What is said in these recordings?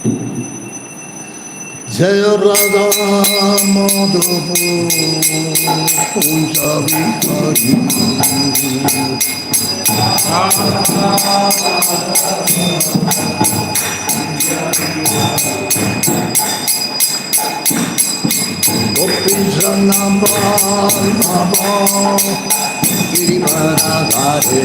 Jai Radha Madhava Punjabi Hari Gopi Jana Baba Girivara Hare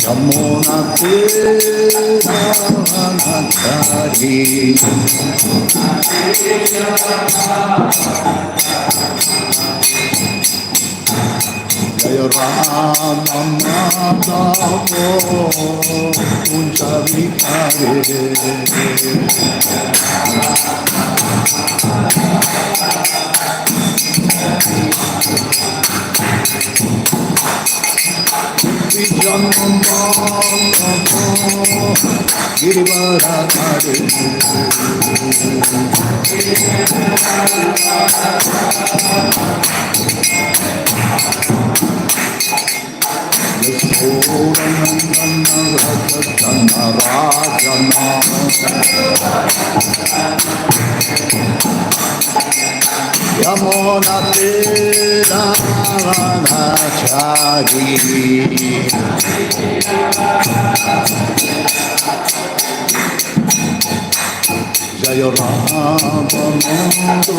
Yamuna Tiranathari Jaya Rama Madhava Punjabi Hare Vijana Baba Girivara Hare Yashodanandana Raghunatha Rajana Yamuna Tiranathari Jaya Rama Madhava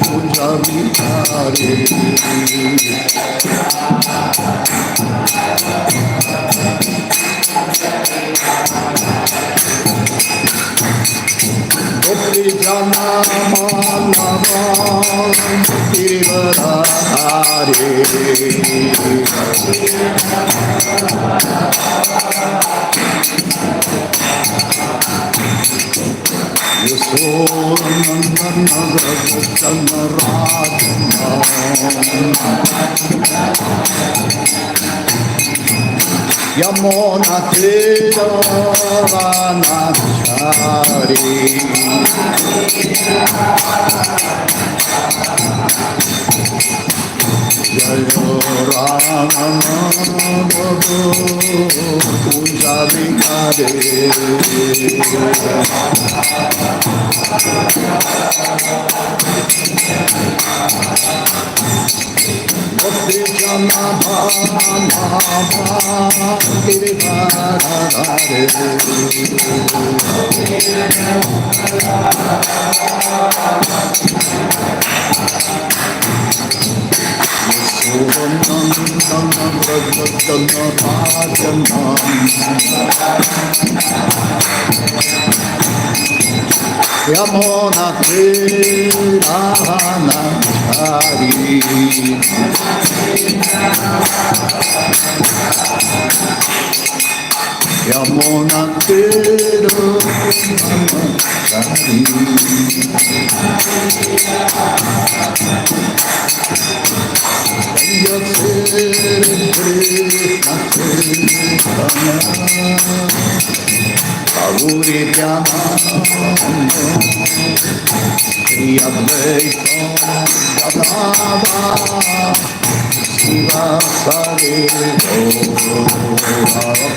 Punjabi Hare Gopi Jana Baba Girivara Hare Yashodanandana Raghunatha Rajana Yamuna Tiranathari Jaya Rama Madhava Punjabi Hare Gopi Jana Baba Girivara Hare Yashodanandana Raghunatha Rajana Yamuna Tiranathari Yamuna Tiranathari Jaya Gauri Pyananda Shri Advaita Gadada Shiva Sare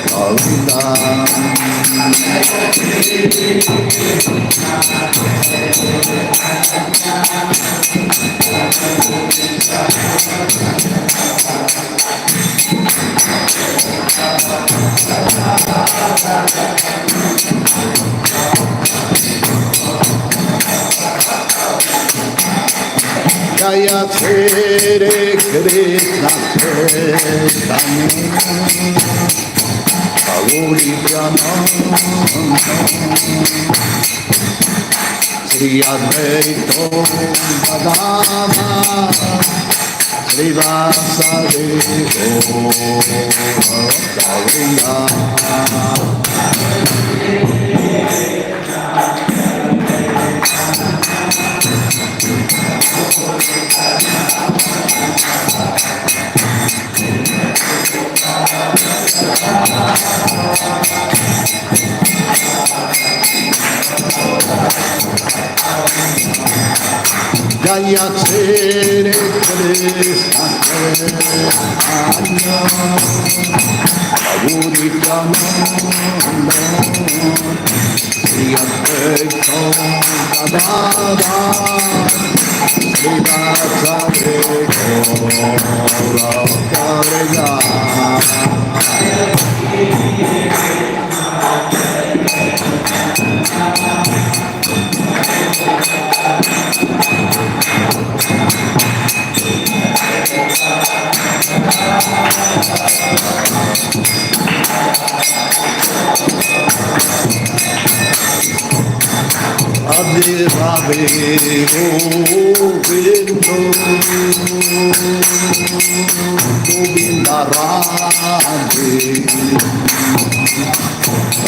Govinda Jaya Hare Krishna Chaitanya Gauri Pyananda Shri Advaita Gadada Shri Vasari Govinda Sri Krishna Chaitanya Prabhu Nityananda Shri Advaita Gadadhar Srivasadi Gaura Varga Radhe Radhe Govinda Govinda Radhe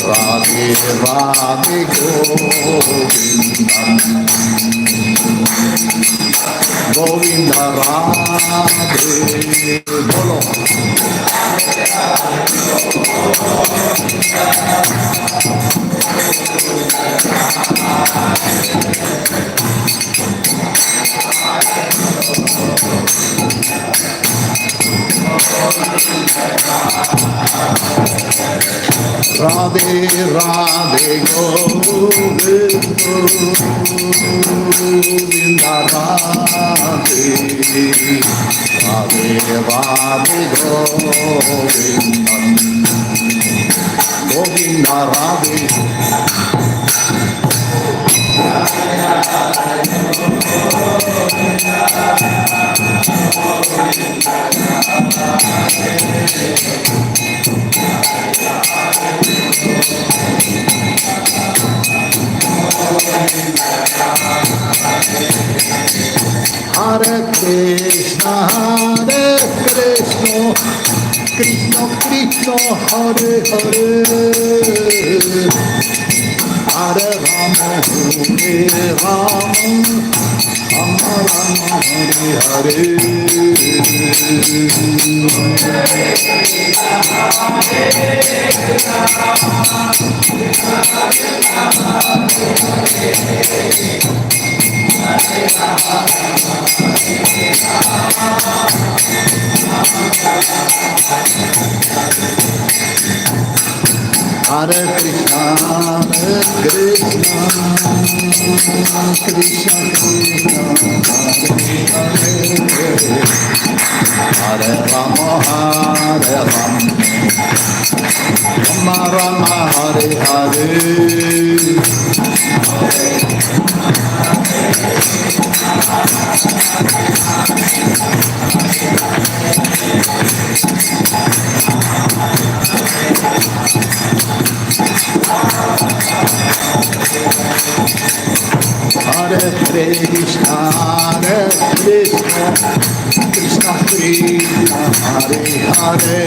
Radhe Radhe Govinda Govinda Radhe Bolo Radhe Radhe Govinda Radhe Radhe Radhe Govinda Govinda Radhe Hare Krishna, Krishna Krishna, Hare Hare, Hare Rama, Hare Rama, Rama Rama, Hare Hare. Hare Krishna, Krishna Krishna, Hare Rama, Hare Rama, Rama Rama, Hare Hare. Hare Krishna, Krishna Krishna, Hare Hare,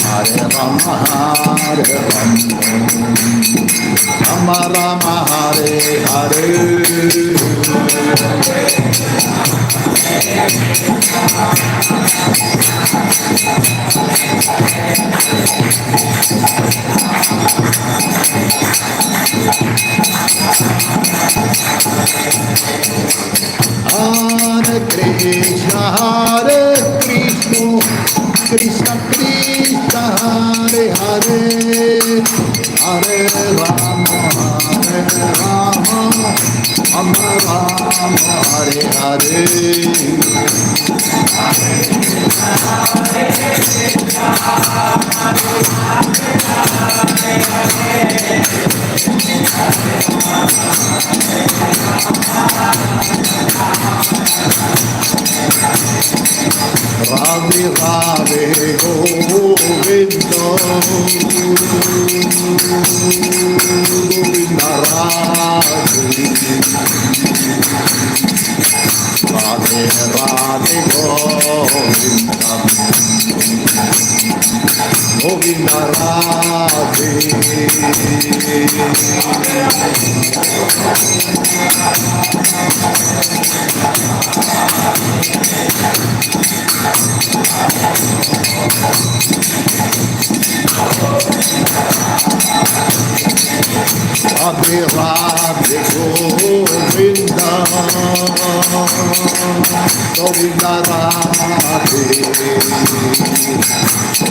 Hare Rama, Hare Rama, Rama Rama, Hare Hare. Hare Krishna, Krishna Krishna, Hare Hare, Hare Rama, Rama Rama, Hare Hare. Radhe Radhe Govinda Govinda Radhe Radhe Radhe Govinda Govinda Radhe Radhe Radhe Govinda, Govinda Radhe,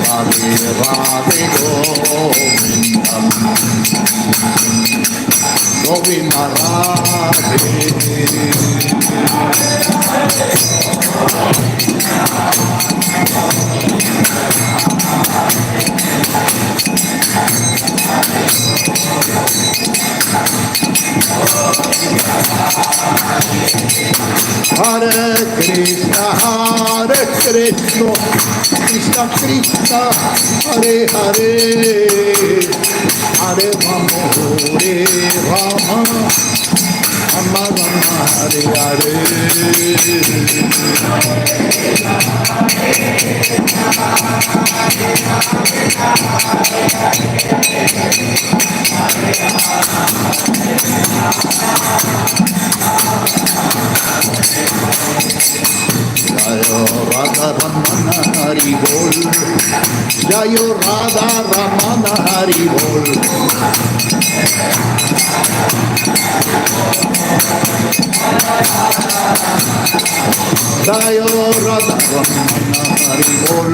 Radhe Radhe Govinda, Govinda Radhe. Hare Krishna, Krishna Krishna, Hare Hare, Hare Rama, Hare Rama, Rama Rama, Hare Hare. Jayo Radha Ramana Hari Bol, Jayo Radha Ramana Hari Bol. Jayo Radha Ramana Hari Bol,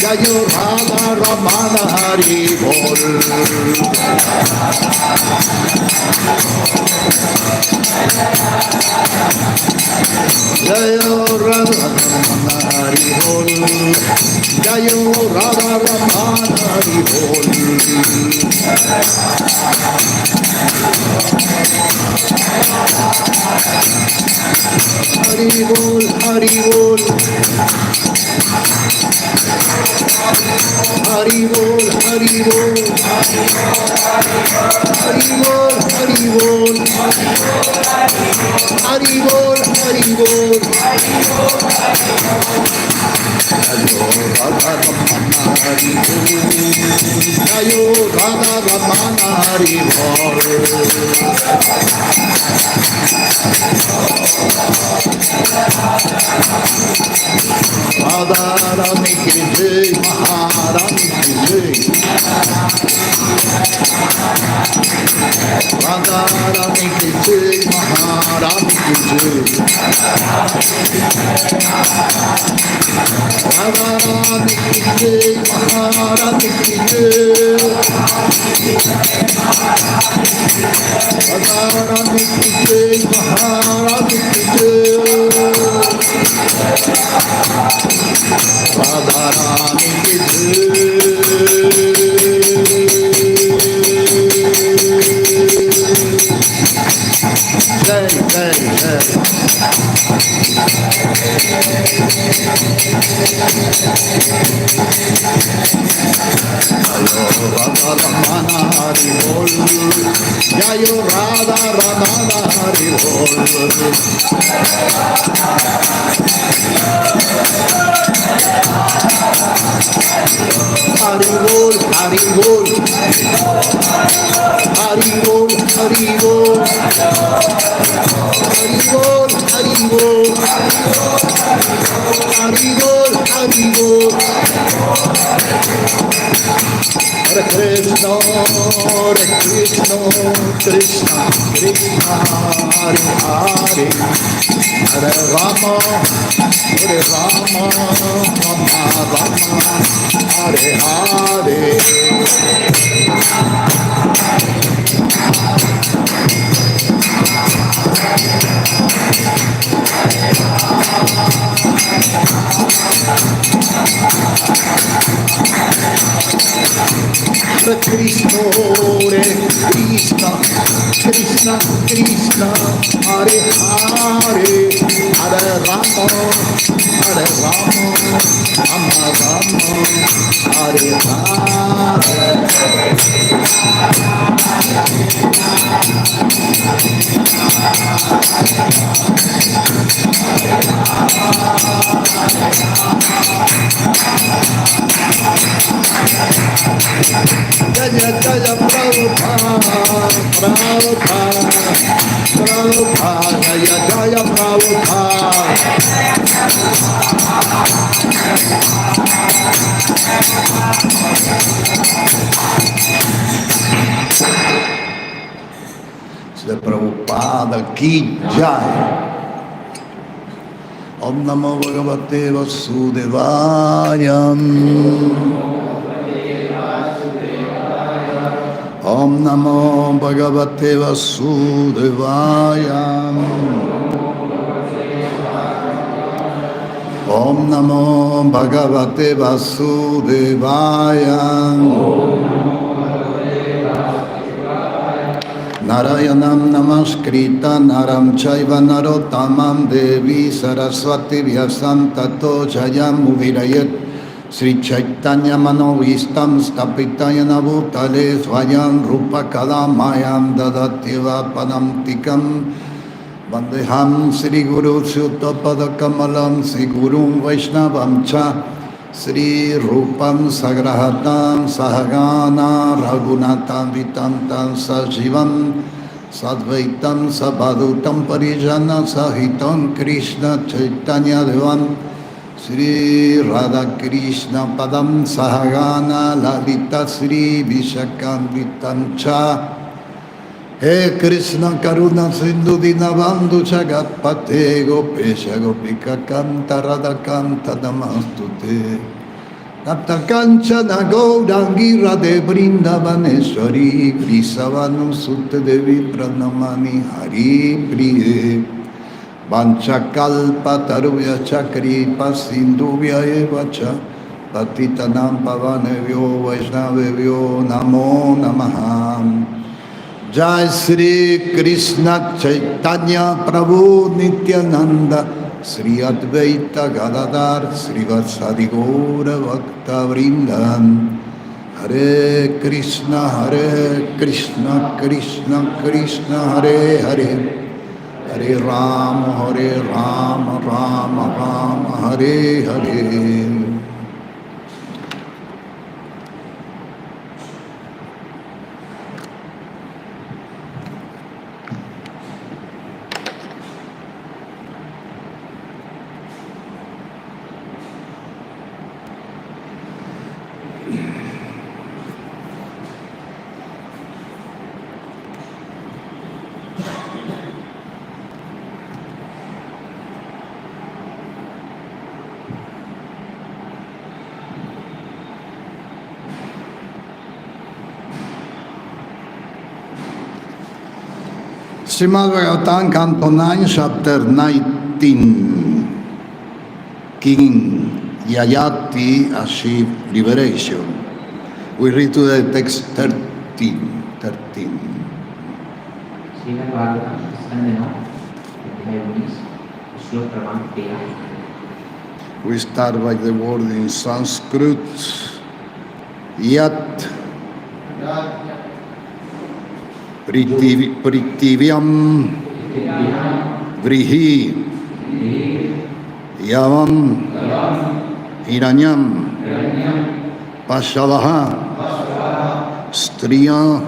Jayo Radha Ramana Hari Bol. Jayo Radha Ramana Hari Bol, Jayo Radha Ramana Hari Bol. Hari Bol, Hari Bol, Hari Bol, Hari Bol, Hari Bol, Hari Bol, Hari Bol, Hari Bol. Jayo Radha Ramana Hari Bol, Jayo Radha Ramana Hari Bol. Radha Rani ki jai, Maharani ki jai. Radha Rani ki jai, Maharani ki jai. Radha Rani ki jai, Maharani ki jai. Radha Rani ki jai, Maharani ki jai. Radha Rani ki jai, jai, jai. Jayo Radha Ramana Hari Bol, Jayo Radha Ramana Hari Bol. Hari Bol, Hari Bol, Hari Bol, Hari Bol, Hari Bol, Hari Bol, Hari Bol, Hari Bol. Hare Krishna, Hare Krishna, Krishna Krishna, Hare Hare, Hare Rama, Hare Rama, Rama Rama, Hare Hare. Hare Krishna, Hare Krishna, Krishna Krishna, Hare Hare, Hare Rama, Hare Rama, Rama Rama, Hare Hare. Jaya Jaya Prabhupada, Prabhupada, Prabhupada, Jaya Jaya Prabhupada. Srila Prabhupada ki jai. Om Namo Bhagavate Vasudevaya. Om Namo Bhagavate Vasudevaya. Om Namo Bhagavate Vasudevaya. Narayanam Namaskrita Naram Chaiva Narottamam Devi Saraswati Vyasam Tato Jayam Uvirayet Sri Chaitanya Manovistam Stapitayana Bhutale Swayam Rupa Kalamayam Dadativa Padamtikam Vandeham Sri Guru Sutapada Kamalam Sri Gurum Vaishnavam Cha Sri Rupam Sagrahatam Sahagana Raghunatha Vitantam Sajivam Sadvaitam Sabhadutam Parijana Sahitam Krishna Chaitanya Devam Sri Radha Krishna Padam Sahagana Lalita Sri Vishakam Vitam Cha He Krishna Karuna Sindhu Dinabandhu Jagat Pate Gopesha Gopika Kanta Radha Kanta Namastute Nata Kanchana Gaudangi Radhe Brindavaneshwari Grisavanu Sutta Devi Pranamani Hari Priye Vanchakalpa Taruvya Chakri Pasinduvya Evacha Patitanam Pavanevyo Vaishnavevyo Namo Namaham Jai Sri Krishna Chaitanya Prabhu Nityananda Sri Advaita Gadadhar Sri Vatsadi Gaura Bhakta Vrindan Hare Krishna Krishna Krishna Hare Hare Hare Rama Rama Rama Hare Hare. Srimad Bhagavatam, Canto 9, Chapter 19, King Yayati achieved liberation. We read to the text 13. Srimad Bhagavatam, Skanda 9, Adhyay 19, Shlok क्रमांक 13. We start by the word in Sanskrit, Yat Pritivyam Vrihi Yavam Hiranyam Pashavaha Striya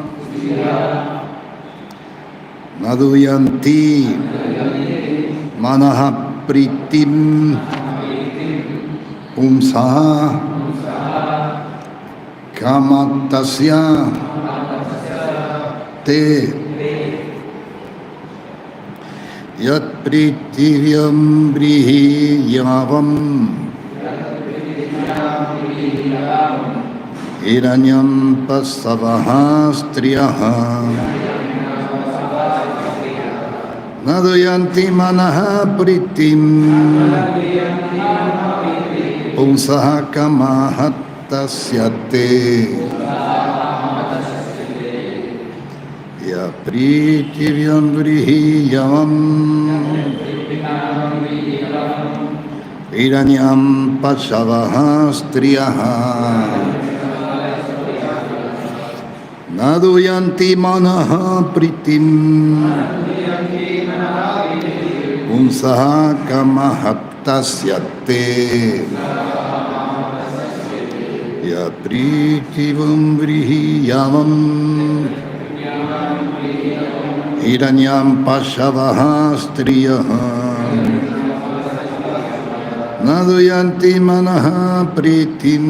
Naduyanti Manaha Pritim Pumsaha Kamatasya Te Yat Pritivyam Vrihi Yavam Hiranyam Pasavaha Striyaha Naduyanti Manaha Pritim Pumsaha Kamahattasyate Ya Pritivyam Vrihi Yavam Hiranyam Pasavaha Striyaha Naduyanti Manaha Pritim Pumsaha Kamahattasyate Ya Pritivyam Vrihi Yavam Hiranyam Pashavaha Striyaha Naduyanti manaha pritim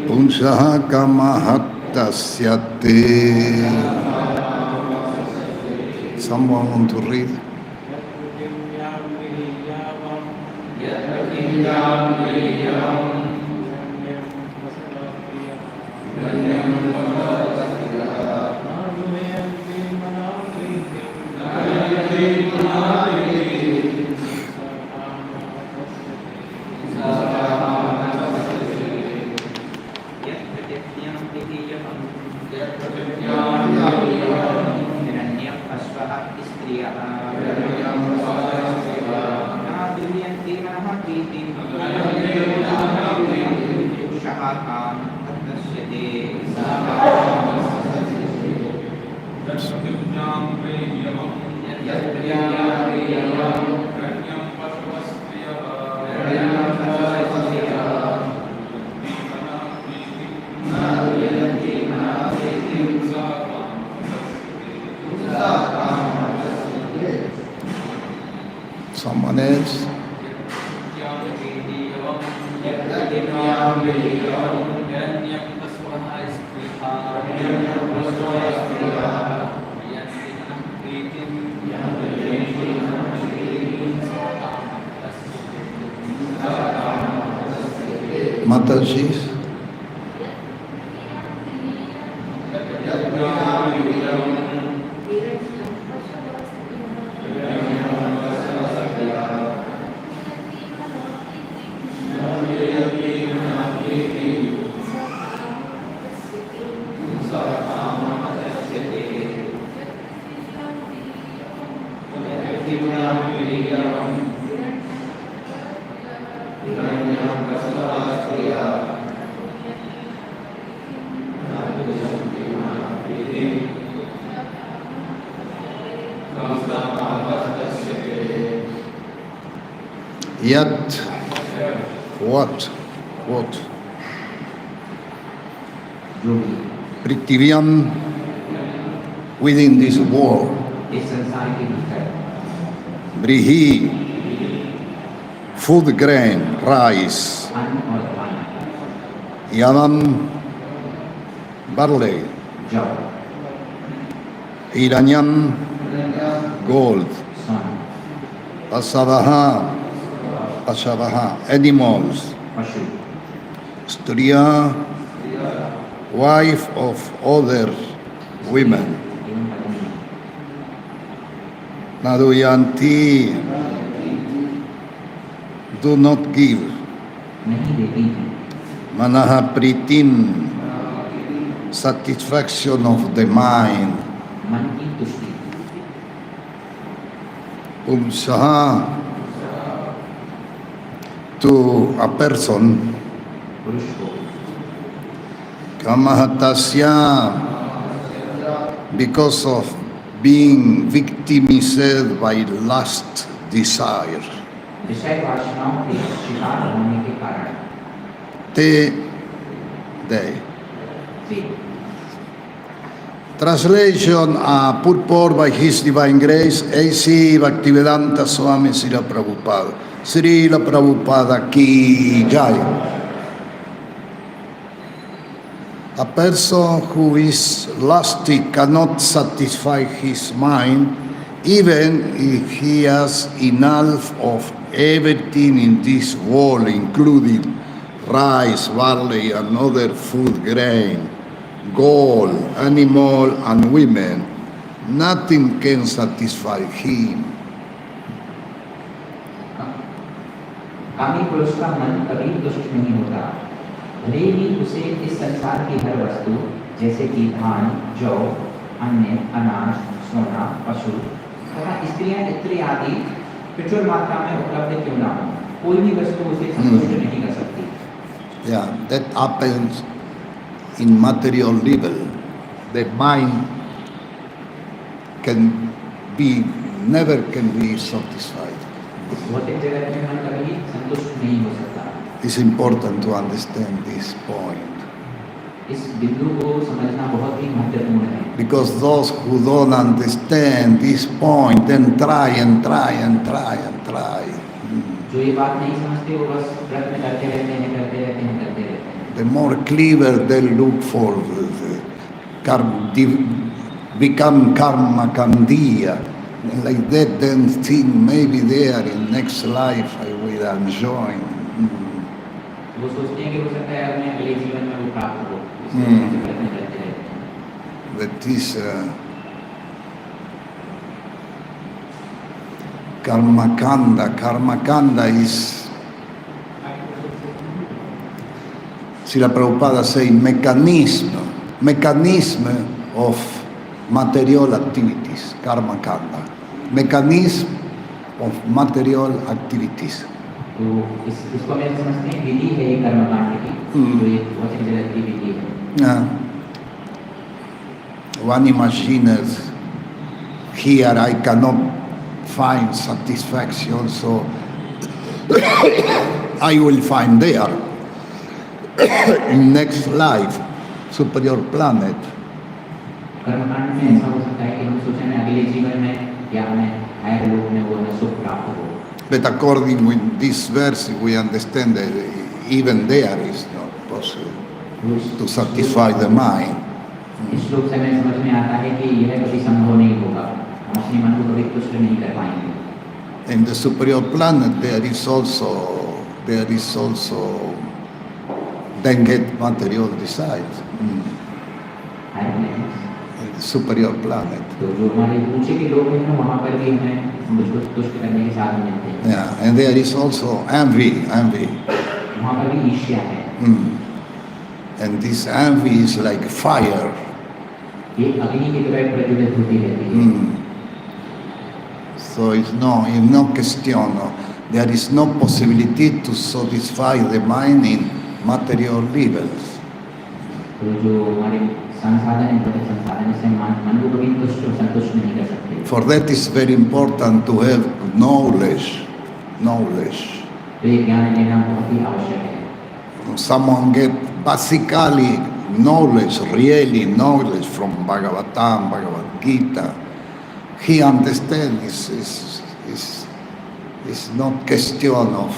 punsaha kamahattasyate. Someone want to read? Someone else? Mataji? Yet, what? Prithviam, within this world, Brihi, food grain, rice, Yanam, barley, Iranyam, gold, Pasavaha, animals, Striya, wife of other women, Naduyanti, do not give, Manaha pritim, satisfaction of the mind, Umsaha, to a person, Kamahatasya, because of being victimized by lust, desire. Te Translation put forth by His Divine Grace, A.C. Bhaktivedanta Swami Srila Prabhupada. Srila Prabhupada ki jai. A person who is lusty cannot satisfy his mind, even if he has enough of everything in this world, including rice, barley, and other food grain, gold, animal, and women. Nothing can satisfy him. कामी पुरुष का मन कभी दुष्ट नहीं होता, भले ही उसे इस संसार की हर वस्तु जैसे कि धान, जौ, अन्न, अनाज, सोना, पशु तथा स्त्रियां इत्यादि आदि प्रचुर मात्रा में उपलब्ध क्यों ना हो, कोई भी वस्तु उसे संतुष्ट नहीं कर सकती. Yeah, that happens in material level. The mind never can be satisfied. It's important to understand this point. Because those who don't understand this point then try and try and try and try. try. जो ये बात नहीं समझते वो बस प्रयत्न करते रहते हैं, करते रहते हैं, करते रहते हैं. The more clever they look for become karma kandiya, like that, then think maybe there in next life I will enjoy. वो सोचते हैं कि हो सकता है अपने अगले जीवन में वो प्राप्त हो, इसलिए प्रयत्न करते रहते हैं. That is karma kanda is, Srila Prabhupada say, mechanism of material activities, karma kanda, mechanism of material activities. तो इसको हम समझते हैं विधि है ये कर्मकांड की, जो ये भौतिक जगत की विधि है. One imagines, here I cannot find satisfaction, so I will find there in next life, superior planet. कर्मकांड में ऐसा हो सकता है कि हम सोचें मैं अगले जीवन में या हमें हायर लोक में वो न सुख प्राप्त हो. But according with this verse, we understand that even there is not possible to satisfy the mind. इस श्लोक से हमें समझ में आता है कि यह कभी संभव नहीं होगा, हम अपने मन को कभी तुष्ट नहीं कर पाएंगे. In the superior planet, there is also then get material desires. In the superior planet. तो जो हमारे ऊंचे के लोग हैं वहाँ पर भी हमें मुझको तुष्ट करने के साधन मिलते हैं. Yeah, and there is also envy. वहाँ पर भी ईर्ष्या है. And this envy is like fire. ये अग्नि की तरह प्रज्वलित होती रहती है. So it's no question. There is no possibility to satisfy the mind in material levels. तो जो हमारे संसाधन हैं, भौतिक संसाधन से मन को कभी तुष्ट और संतुष्ट नहीं कर सकते. For that is very important to have knowledge. तो ये ज्ञान लेना बहुत ही आवश्यक है. Someone get basically knowledge, really knowledge from Bhagavatam, Bhagavad Gita. He understands it's not question of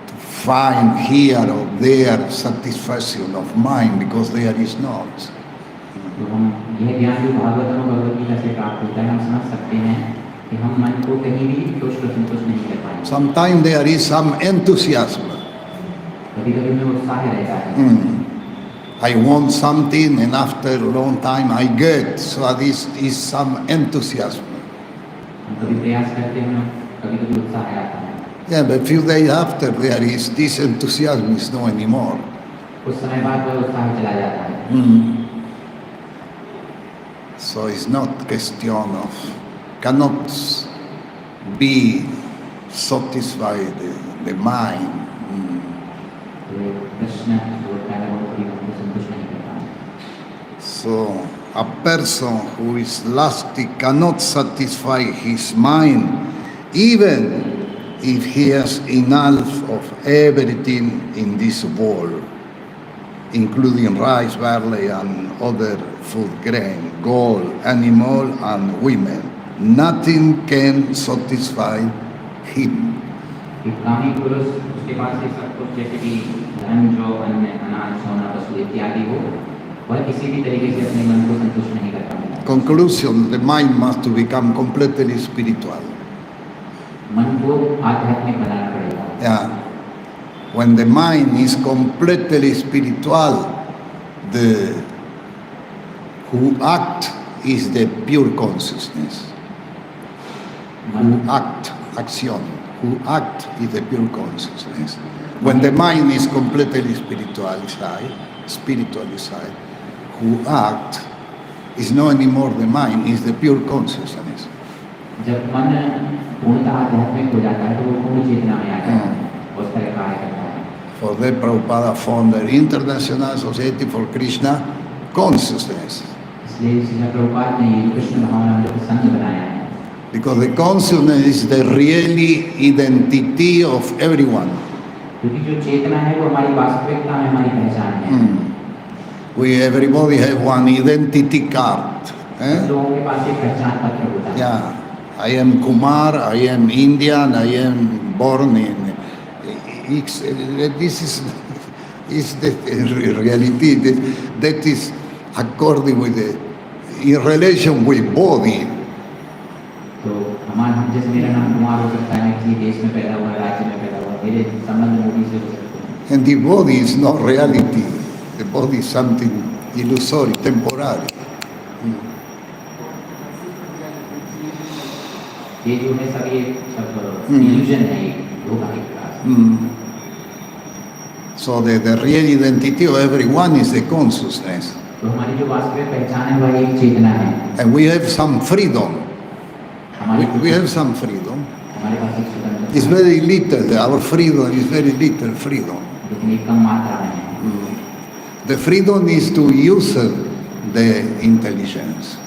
to find here or there satisfaction of mind, because there is not. तो हम यह ज्ञान जो भागवतम और भगवद गीता से प्राप्त होता है, हम समझ सकते हैं कि हम मन को कहीं भी तुष्ट और संतुष्ट नहीं कर पाएंगे. Sometimes there is some enthusiasm. कभी-कभी में उत्साह रहता है. I want something and after a long time I get, so this is some enthusiasm. हम कभी प्रयास करते हैं, कभी-कभी उत्साह आता है. Yeah, but few days after there is this enthusiasm is no anymore. उस समय बाद वह उत्साह चला जाता है. So it's not question of cannot be satisfied the mind. So a person who is lusty cannot satisfy his mind, even if he has enough of everything in this world, including rice, barley, and other food grain, gold, animal, and women. Nothing can satisfy him. कामी पुरुष उसके पास ये सब कुछ जैसे कि धन, जो अन्न, अनाज, सोना, पशु इत्यादि हो, वह किसी भी तरीके से अपने मन को संतुष्ट नहीं कर पाएगा. Conclusion: the mind must become completely spiritual. मन को आध्यात्मिक बनाना पड़ेगा. Yeah. When the mind is completely spiritual, the who act is the pure consciousness. Who act is the pure consciousness. When the mind is completely spiritualized, who act is not anymore the mind, is the pure consciousness. जब मन पूर्णतः आध्यात्मिक हो जाता है तो वो पूर्ण चेतना में आ जाता है, उस तरह कार्य करता है. For that, Prabhupada founded the International Society for Krishna Consciousness. इसलिए श्रील प्रभुपाद ने ये कृष्ण भावनामृत संघ बनाया है. Because the consciousness is the really identity of everyone. क्योंकि जो चेतना है वो हमारी वास्तविकता में हमारी पहचान है. Everybody have one identity card. लोगों के पास एक पहचान पत्र होता है. Yeah, I am Kumar, I am Indian, I am born in X. This is the reality. That is according with the, in relation with body. तो हम जैसे मेरा नाम कुमार हो सकता है, किसी देश में पैदा हुआ, राज्य में पैदा हुआ, मेरे संबंध मोदी से हो सकते हैं. And the body is not reality. The body is something illusory, temporary. ये जो है सब ये सब illusion है, धोखा है एक प्रकार से. So the real identity of everyone is the consciousness. तो हमारी जो वास्तविक पहचान है वह एक चेतना है. And we have some freedom. हमारे We have some freedom. हमारे पास एक स्वतंत्रता It's है, very little. Our freedom is very little freedom. लेकिन एक कम मात्रा में है. The freedom is to use the intelligence.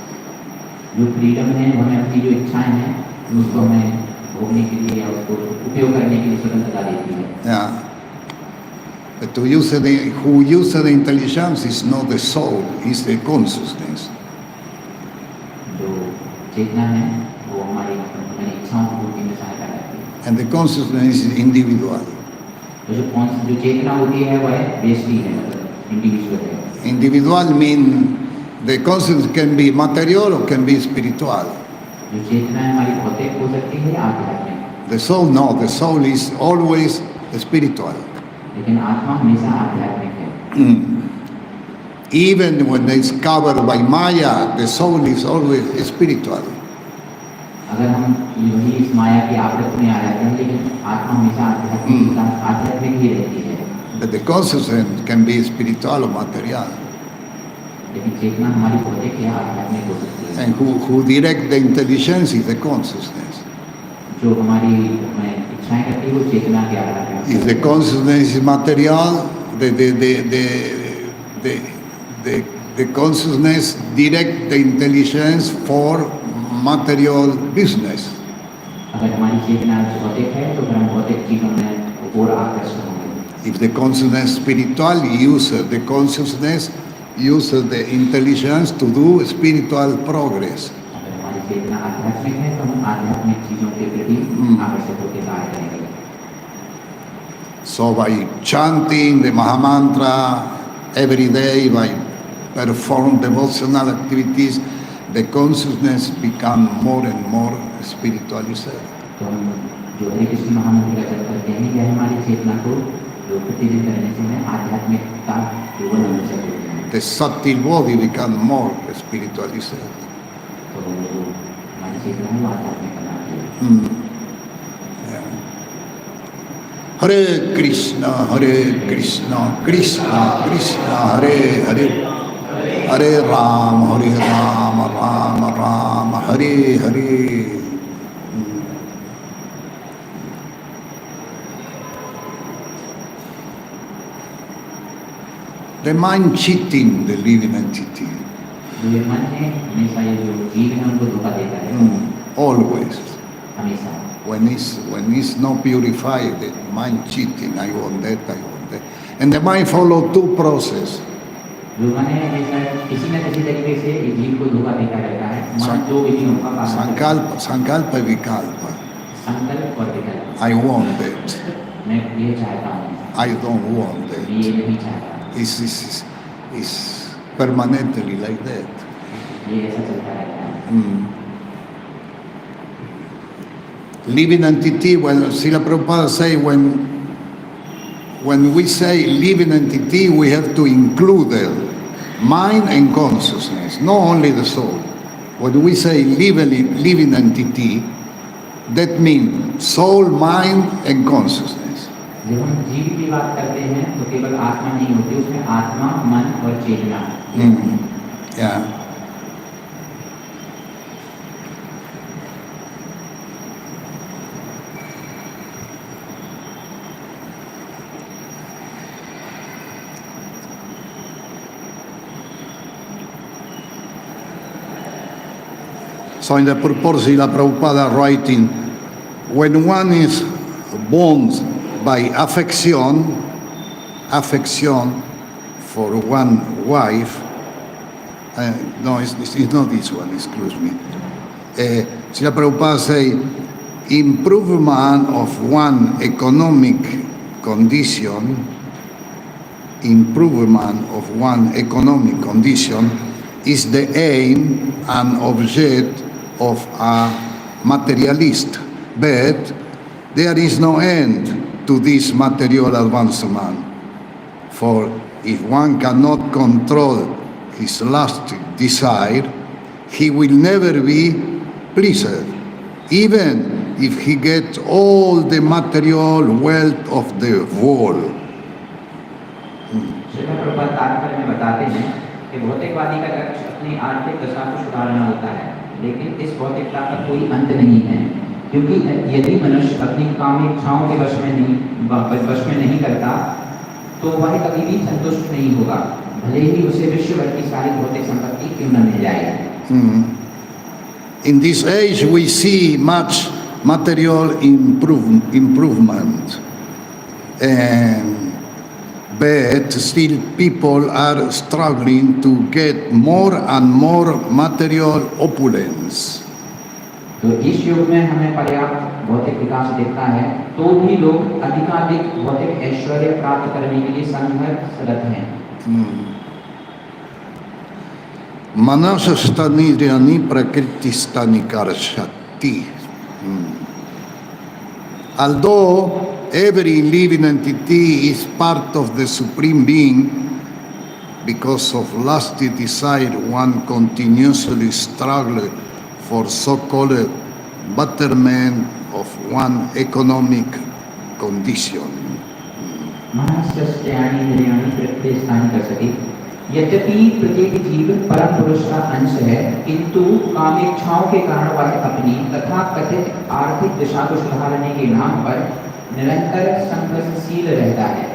जो फ्रीडम है वो हमें अपनी जो इच्छाएं हैं उसको हमें भोगने के लिए या उसको उपयोग करने के लिए स्वतंत्रता देती है. Yeah. But to use who uses the intelligence is not the soul, it's the consciousness. जो चेतना है वो हमारी इच्छाओं को पूर्ति में सहायता करती है. And the consciousness is individual. तो जो चेतना होती है वह व्यष्टि है, मतलब इंडिविजुअल है. Individual means the consciousness can be material or can be spiritual. जो चेतना है हमारी भौतिक हो सकती है या आध्यात्मिक. The soul, no, the soul is always spiritual. लेकिन आत्मा हमेशा आध्यात्मिक है. Even when it's covered by Maya, the soul is always spiritual. अगर हम यही इस माया की आवृत्ति में आ जाते हैं, लेकिन आत्मा हमेशा आध्यात्मिक ही रहती है. But the consciousness can be spiritual or material. लेकिन चेतना हमारी भौतिक या आध्यात्मिक हो सकती है. And who direct the intelligence is the consciousness. जो हमारी इच्छाएं करती है वो चेतना के आधार पर. If the consciousness is material, the consciousness direct the intelligence for material business. अगर हमारी चेतना भौतिक है तो फिर हम भौतिक चीजों में और आकर्षित होंगे. If the consciousness spiritual uses the consciousness uses the intelligence to do spiritual progress. अगर हमारी चेतना आध्यात्मिक है तो हम आध्यात्मिक चीजों के प्रति आकर्षित होकर कार्य करेंगे. So by chanting the Mahamantra every day, by perform devotional activities, the consciousness become more and more spiritualized. तो हम जो हरे कृष्ण महामंत्र का जप करते हैं, यह हमारी चेतना को जो प्रतिदिन करने से हमें आध्यात्मिकता की ओर ले जाते हैं. The subtle body become more spiritualized. तो जो हमारी चेतना है वो आध्यात्मिक बनाती है. Hare Krishna, Krishna Krishna, Hare Hare, Hare Rama, Rama Rama, Hare Hare. The mind cheating the living entity. जो ये मन है हमेशा ये जो जीव है उनको धोखा देता है. Always. हमेशा. When it's not purified, the mind cheating, I want that. And the mind follow two processes. जो मन है हमेशा किसी न किसी तरीके से जीव को धोखा देता रहता है. मन दो विधियों का पालन करता है. Sankalpa vikalpa. संकल्प और विकल्प. I want that. मैं ये चाहता हूँ. I don't want that. ये नहीं चाहता. It's permanently like that. ये ऐसा चलता रहता है. Living entity, when Srila Prabhupada say, when we say living entity, we have to include the mind and consciousness, not only the soul. When we say living entity, that means soul, mind and consciousness. जब हम जीव की बात करते हैं तो केवल आत्मा नहीं होती, उसमें आत्मा, मन और चेतना. Yeah. So in the purport, Srila Prabhupada writing, when one is born by affection for one wife, no, it's not this one, excuse me. Srila Prabhupada say, improvement of one economic condition, is the aim and object of a materialist, but there is no end to this material advancement. For if one cannot control his last desire, he will never be pleased, even if he gets all the material wealth of the world. Srila Prabhupada तात्पर्य में बताते हैं कि भौतिकवादी का लक्ष्य अपनी आर्थिक दशा को सुधारना होता है, लेकिन इस भौतिकता का कोई अंत नहीं है, क्योंकि यदि मनुष्य अपनी काम इच्छाओं के वश में नहीं करता तो वह कभी भी संतुष्ट नहीं होगा, भले ही उसे विश्व भर की सारी भौतिक संपत्ति क्यों न मिल जाए। In this age we see much material improvement, but still people are struggling to get more and more material opulence. तो इस युग में हमें पर्याप्त भौतिक विकास दिखता है, तो भी लोग अधिकाधिक भौतिक ऐश्वर्य प्राप्त करने के लिए संघर्षरत हैं। Manasastani Dhyani Prakristani Karshati. Although every living entity is part of the Supreme Being, because of lusty desire, one continuously struggles for so-called betterment of one economic condition. यद्यपि प्रत्येक जीव परम पुरुष का अंश है, किंतु कामेच्छाओं के कारण वह अपनी तथा कथित आर्थिक दिशा को सुधारने के नाम पर निरंतर संघर्षशील रहता है।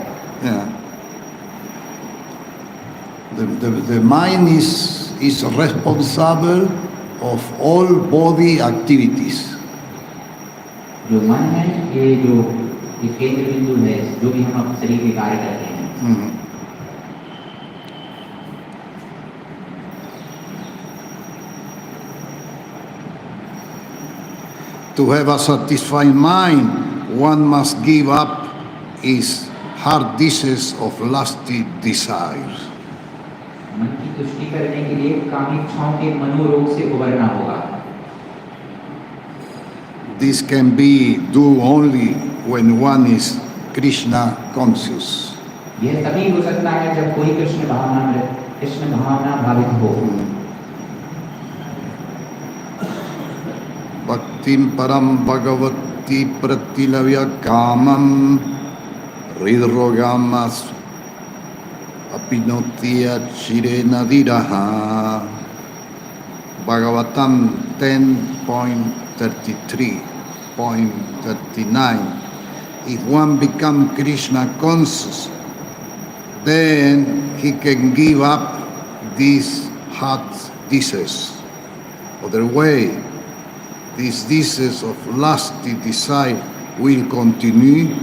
The mind is responsible of all body activities. जो मन है, ये जो केंद्र बिंदु है, जो भी हम अपने शरीर के कार्य करते हैं। To have a satisfied mind, one must give up his hard dishes of lusty desires. मन की तुष्टि करने के लिए कामेच्छाओं के मनोरोग से उबरना होगा। This can be do only when one is Krishna conscious. यह तभी हो सकता है जब कोई कृष्ण भावना भावित हो। Bhaktim param bhagavati pratilavya kamam hridrogamas apinotiya chirena diraha. Bhagavatam 10.33.39. If one become Krishna conscious, then he can give up these hard dishes. Other way, these dishes of lusty desire will continue,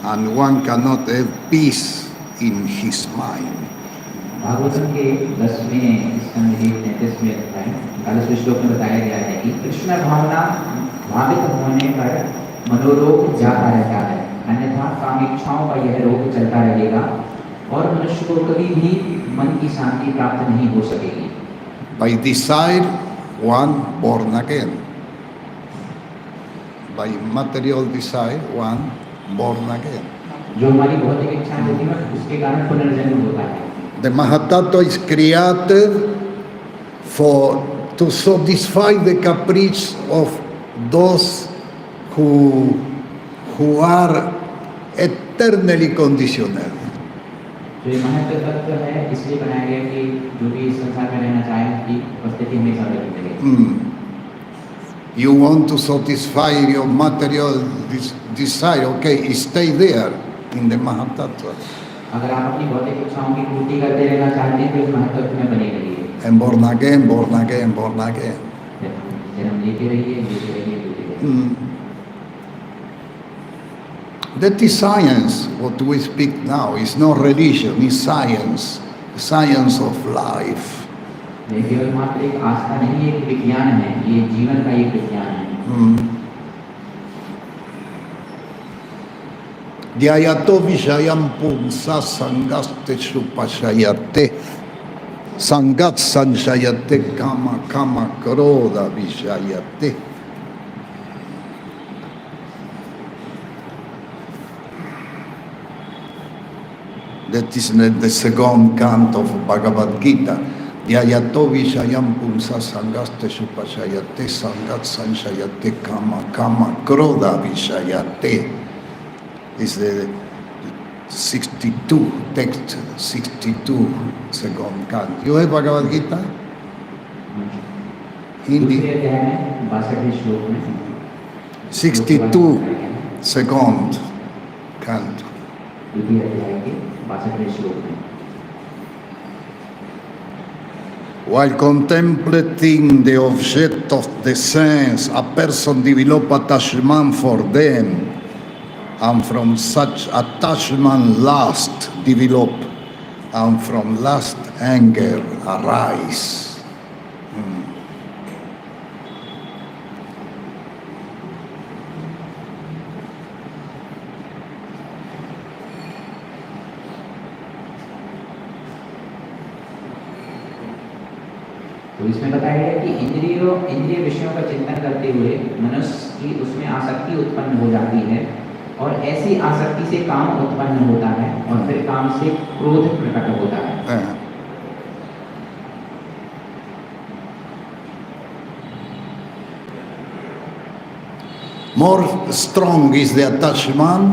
and one cannot have peace in his mind. Bhagavatam के 10वें स्कंद के 33वें अध्याय 41वें श्लोक में बताया गया है कि कृष्ण भावना भावित होने पर मनोरोग जाता रहता है, अन्यथा कामेच्छाओं का यह रोग चलता रहेगा और मनुष्य को कभी भी मन की शांति प्राप्त नहीं हो सकेगी। By desire, one born again. By material desire, one born again. जो हमारी भौतिक इच्छाएं होती हैं, उसके कारण पुनर्जन्म होता है। The Mahatattva is created to satisfy the caprice of those who are eternally conditional. जो ये महत्व तत्व है, इसलिए बनाया गया कि जो भी इस संसार में रहना चाहे, कि परिस्थिति हमेशा बदलती रहे। You want to satisfy your material desire, okay, stay there in the Mahatattva. अगर आप अपनी भौतिक इच्छाओं की पूर्ति करते रहना चाहते हैं, तो इस महत्व में बने रहिए। And born again, born again, born again. जन्म लेते रहिए, लेते रहिए, लेते रहिए। That is science. What we speak now is not religion, it's science. The science of life. ये केवल मात्र एक आस्था नहीं है, एक विज्ञान है, ये जीवन का एक विज्ञान है। Dhyayato vishayam pumsa sangaste supashayate. Sangat sanshayate kama kama kroda vishayate. That is the second canto of Bhagavad Gita. Dhyayato vishayam pumsa sangaste supashayate. Sangat sanshayate kama kama kroda vishayate. Is the 62 text, 62 second canto. You have Bhagavad Gita? Hindi. 62 second canto. While contemplating the object of the sense, a person develops attachment for them, and from such attachment lust develop, and from lust anger arise. तो इसमें बताया है कि इंद्रिय विषयों का चिंतन करते हुए मनुष्य की उसमें आसक्ति उत्पन्न हो जाती है, और ऐसी आसक्ति से काम उत्पन्न होता है, और फिर काम से क्रोध प्रकट होता है। More strong is the attachment,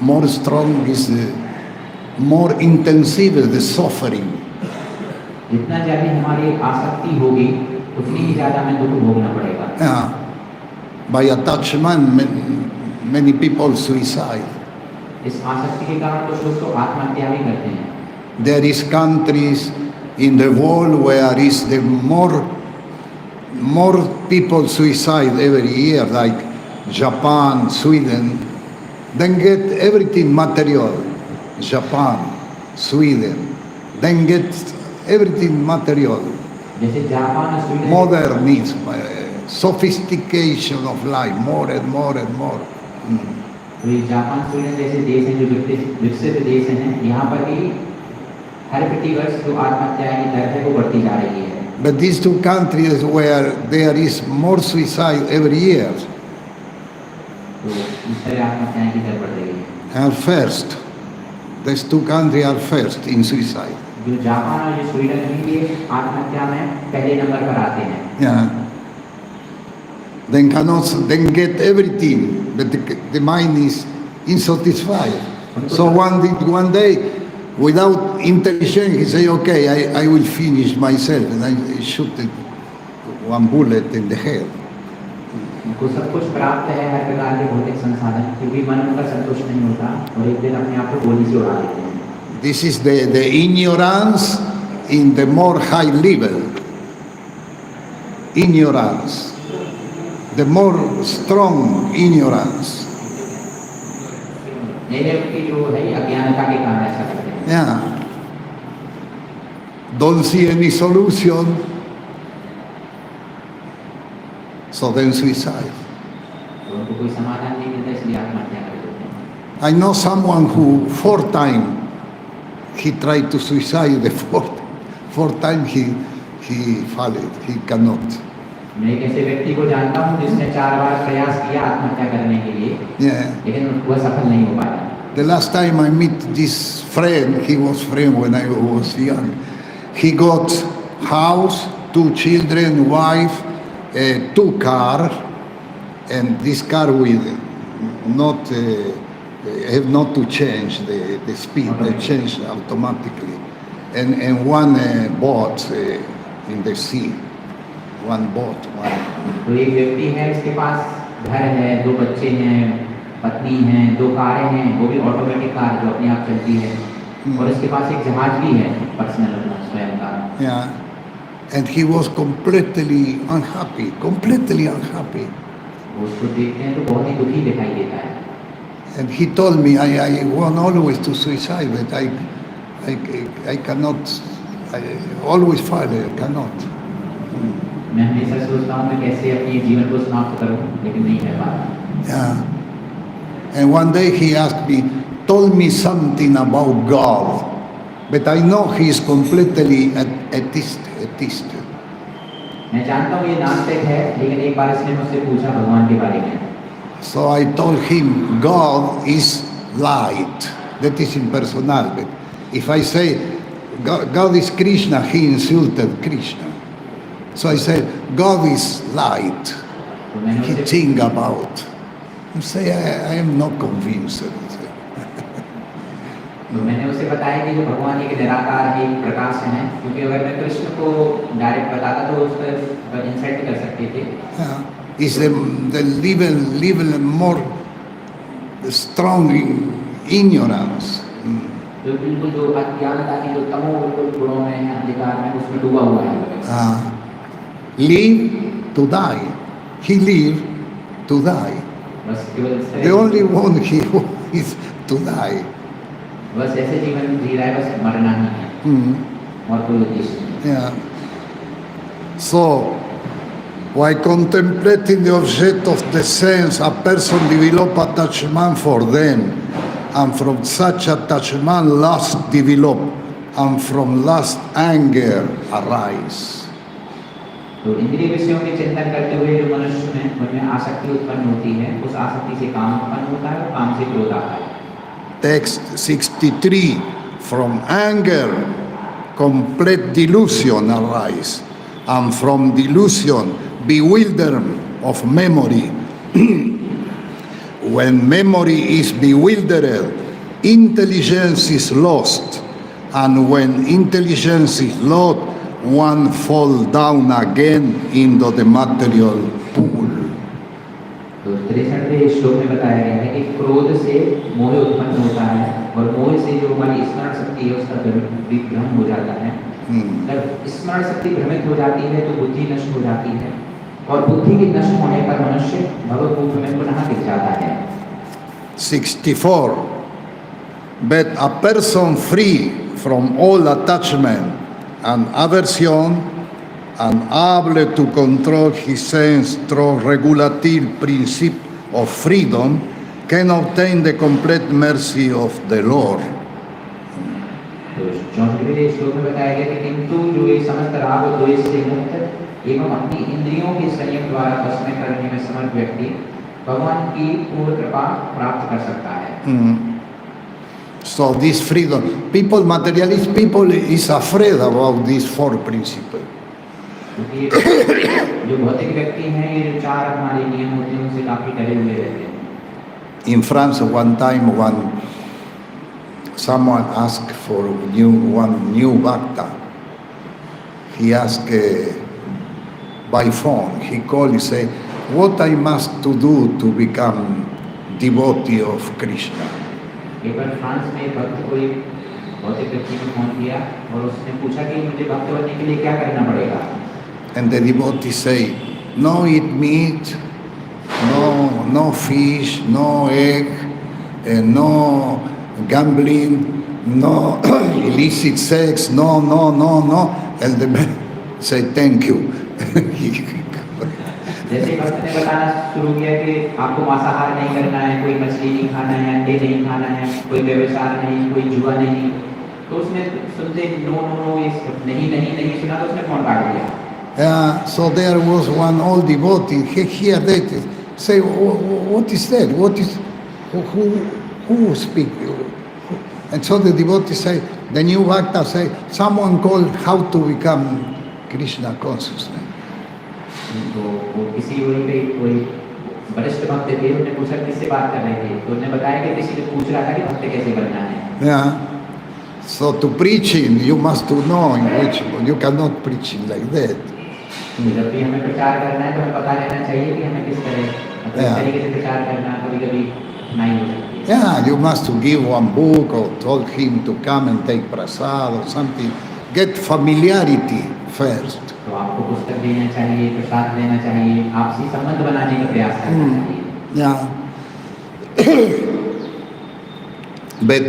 more strong is the, more intensive is the suffering. जितना ज्यादा हमारी आसक्ति होगी उतनी ही ज्यादा हमें दुख भोगना पड़ेगा। By attachment, many people suicide. इस आसक्ति के कारण कुछ लोग तो आत्महत्या भी करते हैं। There is countries in the world where is the more people suicide every year, like Japan, Sweden. Then get everything material. Japan, Sweden. Then get everything material. जैसे जापान और Sweden, Modernism, sophistication of life, more and more and more. तो ये Japan Sweden जैसे देश हैं जो विकसित देश हैं, यहाँ पर भी हर प्रति वर्ष जो आत्महत्या की दर है वो बढ़ती जा रही है। But these two countries where there is more suicide every year तो इस तरह आत्महत्या की दर बढ़ रही है। are first. These two countries are first in suicide. जो जापान और जो स्वीडन भी ये आत्महत्या में पहले नंबर पर आते हैं। Yeah. Then get everything, but the mind is unsatisfied. So one day, without intention, he say, okay, I will finish myself, and I shoot one bullet in the head. उनको सब कुछ प्राप्त है, हर प्रकार के भौतिक संसाधन, फिर भी मन उनका संतुष्ट नहीं होता और एक दिन अपने आप को गोली से उड़ा देते हैं। This is the ignorance in the more high level. Ignorance. The more strong ignorance. Yeah. Don't see any solution, so then suicide. I know someone who 4 times he tried to suicide. The fourth time he failed. He cannot. मैं एक ऐसे व्यक्ति को जानता हूँ जिसने 4 बार प्रयास किया आत्महत्या करने के लिए, लेकिन वह सफल नहीं हो पाया। The last time I meet this friend, he was friend when I was young. He got house, 2 children, wife, 2 cars, and this car will not have not to change the speed. They change automatically, and one boat in the sea. One boat. तो एक व्यक्ति है, इसके पास घर है, 2 बच्चे हैं, पत्नी हैं, 2 कारें हैं, वो भी ऑटोमेटिक कार जो अपने आप चलती है, और इसके पास एक जहाज भी है, पर्सनल अपना स्वयं का। Yeah, and he was completely unhappy. Completely unhappy. वो उसको देखते हैं तो बहुत ही दुखी दिखाई देता है। And he told me, I want always to suicide, but I cannot I always find I cannot. मैं हमेशा सोचता हूँ मैं कैसे अपने जीवन को समाप्त करूँ, लेकिन नहीं कर पाता। Yeah. And one day he asked me, told me something about God, but I know he is completely atheist. मैं जानता हूँ ये नास्तिक है, लेकिन एक बार इसने मुझसे पूछा भगवान के बारे में। So I told him, God is light. That is impersonal. But if I say God is Krishna, he insulted Krishna. So I said, God is light. तो मैंने He उसे think about. You say, I am not convinced. तो मैंने उसे बताया कि जो भगवान एक निराकार है, एक प्रकाश है, क्योंकि अगर मैं कृष्ण को डायरेक्ट बताता तो उस पर इंसल्ट कर सकते थे। Yeah. Is the level more strong ignorance. जो बिल्कुल जो अज्ञानता की जो तमो बिल्कुल गुणों में है, अंधकार में, उसमें डूबा हुआ है। Live to die. He lived to die. बस केवल The only one he is to die. बस ऐसे जीवन जी रहा है, बस मरना ही है, और कोई उद्देश्य नहीं। Yeah. So, while contemplating the object of the sense, a person develop attachment for them, and from such attachment lust develop, and from lust anger arise. तो इंद्रिय विषयों के चिंतन करते हुए जो मनुष्य में उनमें आसक्ति उत्पन्न होती है, उस आसक्ति से काम उत्पन्न होता है और काम से क्रोध आता है। Text 63, from anger complete delusion arise, and from delusion bewilderment of memory. When memory is bewildered, intelligence is lost, and when intelligence is lost, one fall down again into the material pool. तो 63वें श्लोक में बताया गया है कि क्रोध से मोह उत्पन्न होता है, और मोह से जो हमारी स्मरण शक्ति है उसका भ्रम हो जाता है। जब स्मरण शक्ति भ्रमित हो जाती है तो बुद्धि नष्ट हो जाती है, और बुद्धि के नष्ट होने पर मनुष्य भगवत रूप में पुनः गिर जाता है। 64. But a person free from all attachment and aversion, and able to control his sense through regulative principle of freedom, can obtain the complete mercy of the Lord. तो 64वें श्लोक में बताया गया कि किंतु जो ये समस्त राग और द्वेष से मुक्त एवं अपनी इंद्रियों के संयम द्वारा वश में करने में समर्थ व्यक्ति भगवान की पूर्ण कृपा प्राप्त कर सकता है। So this freedom, people, materialist people is afraid about these four principles. जो भौतिक व्यक्ति हैं, ये जो चार हमारे नियम होते हैं उनसे काफी डरे हुए रहते हैं। In France, one time, someone asked for one new bhakta. He asked by phone. He called. He said, "What I must to do to become devotee of Krishna?" एक बार फ्रांस में भक्त को एक भौतिक व्यक्ति ने फोन किया और उसने पूछा कि मुझे भक्त बनने के लिए क्या करना पड़ेगा। And the devotee say, "No eat meat, no fish, no egg, and no gambling, no illicit sex, no. And the man say, "Thank you." जैसे भक्त ने बताना शुरू किया कि आपको मांसाहार नहीं करना है, कोई मछली नहीं खाना है, अंडे नहीं खाना है, कोई व्यभिचार नहीं, कोई जुआ नहीं, तो उसने सुनते नो नहीं सुना तो उसने फोन काट दिया। So there was one old devotee. He heard that. Say, what is that? What is who speak? And so the devotee say, the new bhakta say, someone called how to become Krishna consciousness. तो वो किसी वहीं पे कोई वरिष्ठ भक्त थे, उन्होंने पूछा किससे बात कर रहे थे, तो उन्होंने बताया कि किसी ने पूछ रहा था कि भक्त कैसे बनना है। Yeah. So to preaching, you must to know in which you cannot preach like that. जब भी हमें प्रचार करना है तो हमें पता रहना चाहिए कि हमें किस तरीके से प्रचार करना, कभी-कभी नहीं हो सकती। Yeah, you must to give one book or told him to come and take prasad or something. Get familiarity first. तो आपको पुस्तक देना चाहिए, प्रसाद देना चाहिए, आपसी संबंध बनाने का प्रयास करना चाहिए। Yeah. But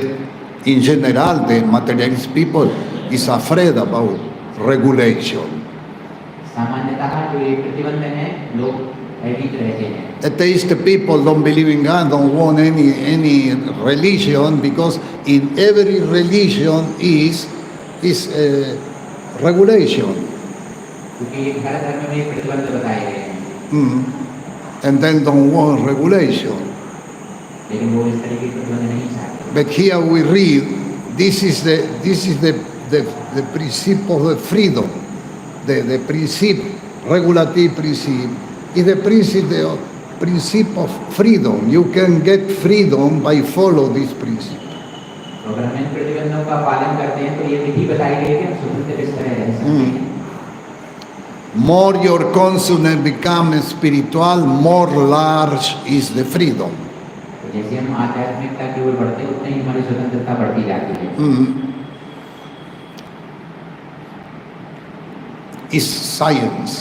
in general, the materialist people is afraid about regulation. सामान्यतः जो ये प्रतिबंध है लोग भयभीत रहते हैं. Atheistic people don't believe in God, don't want any religion, because in every religion is regulation. क्योंकि हर धर्म में प्रतिबंध बताए गए हैं. And then don't want regulation. लेकिन वो इस तरह की प्रतिबंध नहीं चाहते. But here we read, this is the principle of the freedom. The principle, regulative principle, is the principle of freedom. You can get freedom by follow this principle. अगर हम इन प्रतिबंधों का पालन करते हैं तो ये विधि बताई गई है कि हम स्वतंत्र किस तरह रह सकते हैं. More your consciousness becomes spiritual, more large is the freedom. जैसे हम आध्यात्मिकता की ओर बढ़ते हैं उतनी ही हमारी स्वतंत्रता बढ़ती जाती है. Is science.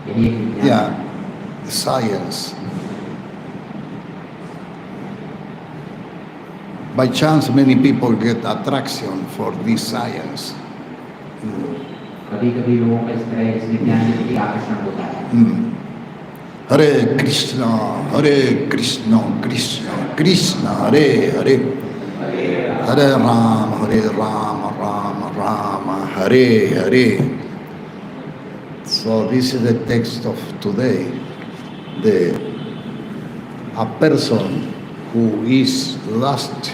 यही एक विज्ञान है. Yeah, science. By chance, many people get attraction for this science. कभी-कभी लोगों का इस तरह इस विज्ञान के प्रति आकर्षण होता है. Hare Krishna, Krishna Krishna, Hare Hare, Hare Rama, Rama Rama, Hare Hare. So this is the text of today. A person who is lost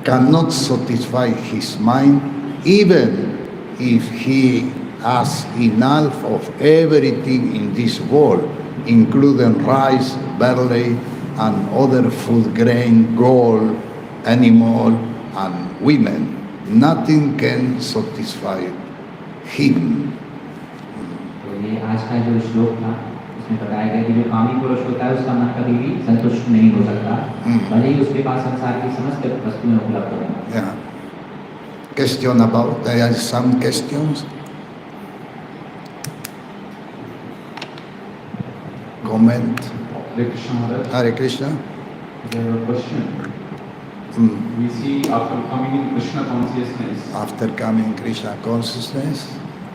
cannot satisfy his mind, even if he has enough of everything in this world, including rice, barley, and other food grain, gold, animal, and women. Nothing can satisfy him. तो ये आज का जो श्लोक था उसमें बताया गया कि जो कामी पुरुष होता है उसका मन कभी भी संतुष्ट नहीं हो सकता, भले ही उसके पास संसार की समस्त वस्तुएं उपलब्ध हों. Yeah. Question about, there are some questions. Comment. Hare Krishna Maharaj. Hare Krishna. I have a question. We see after coming in Krishna consciousness, After coming Krishna consciousness,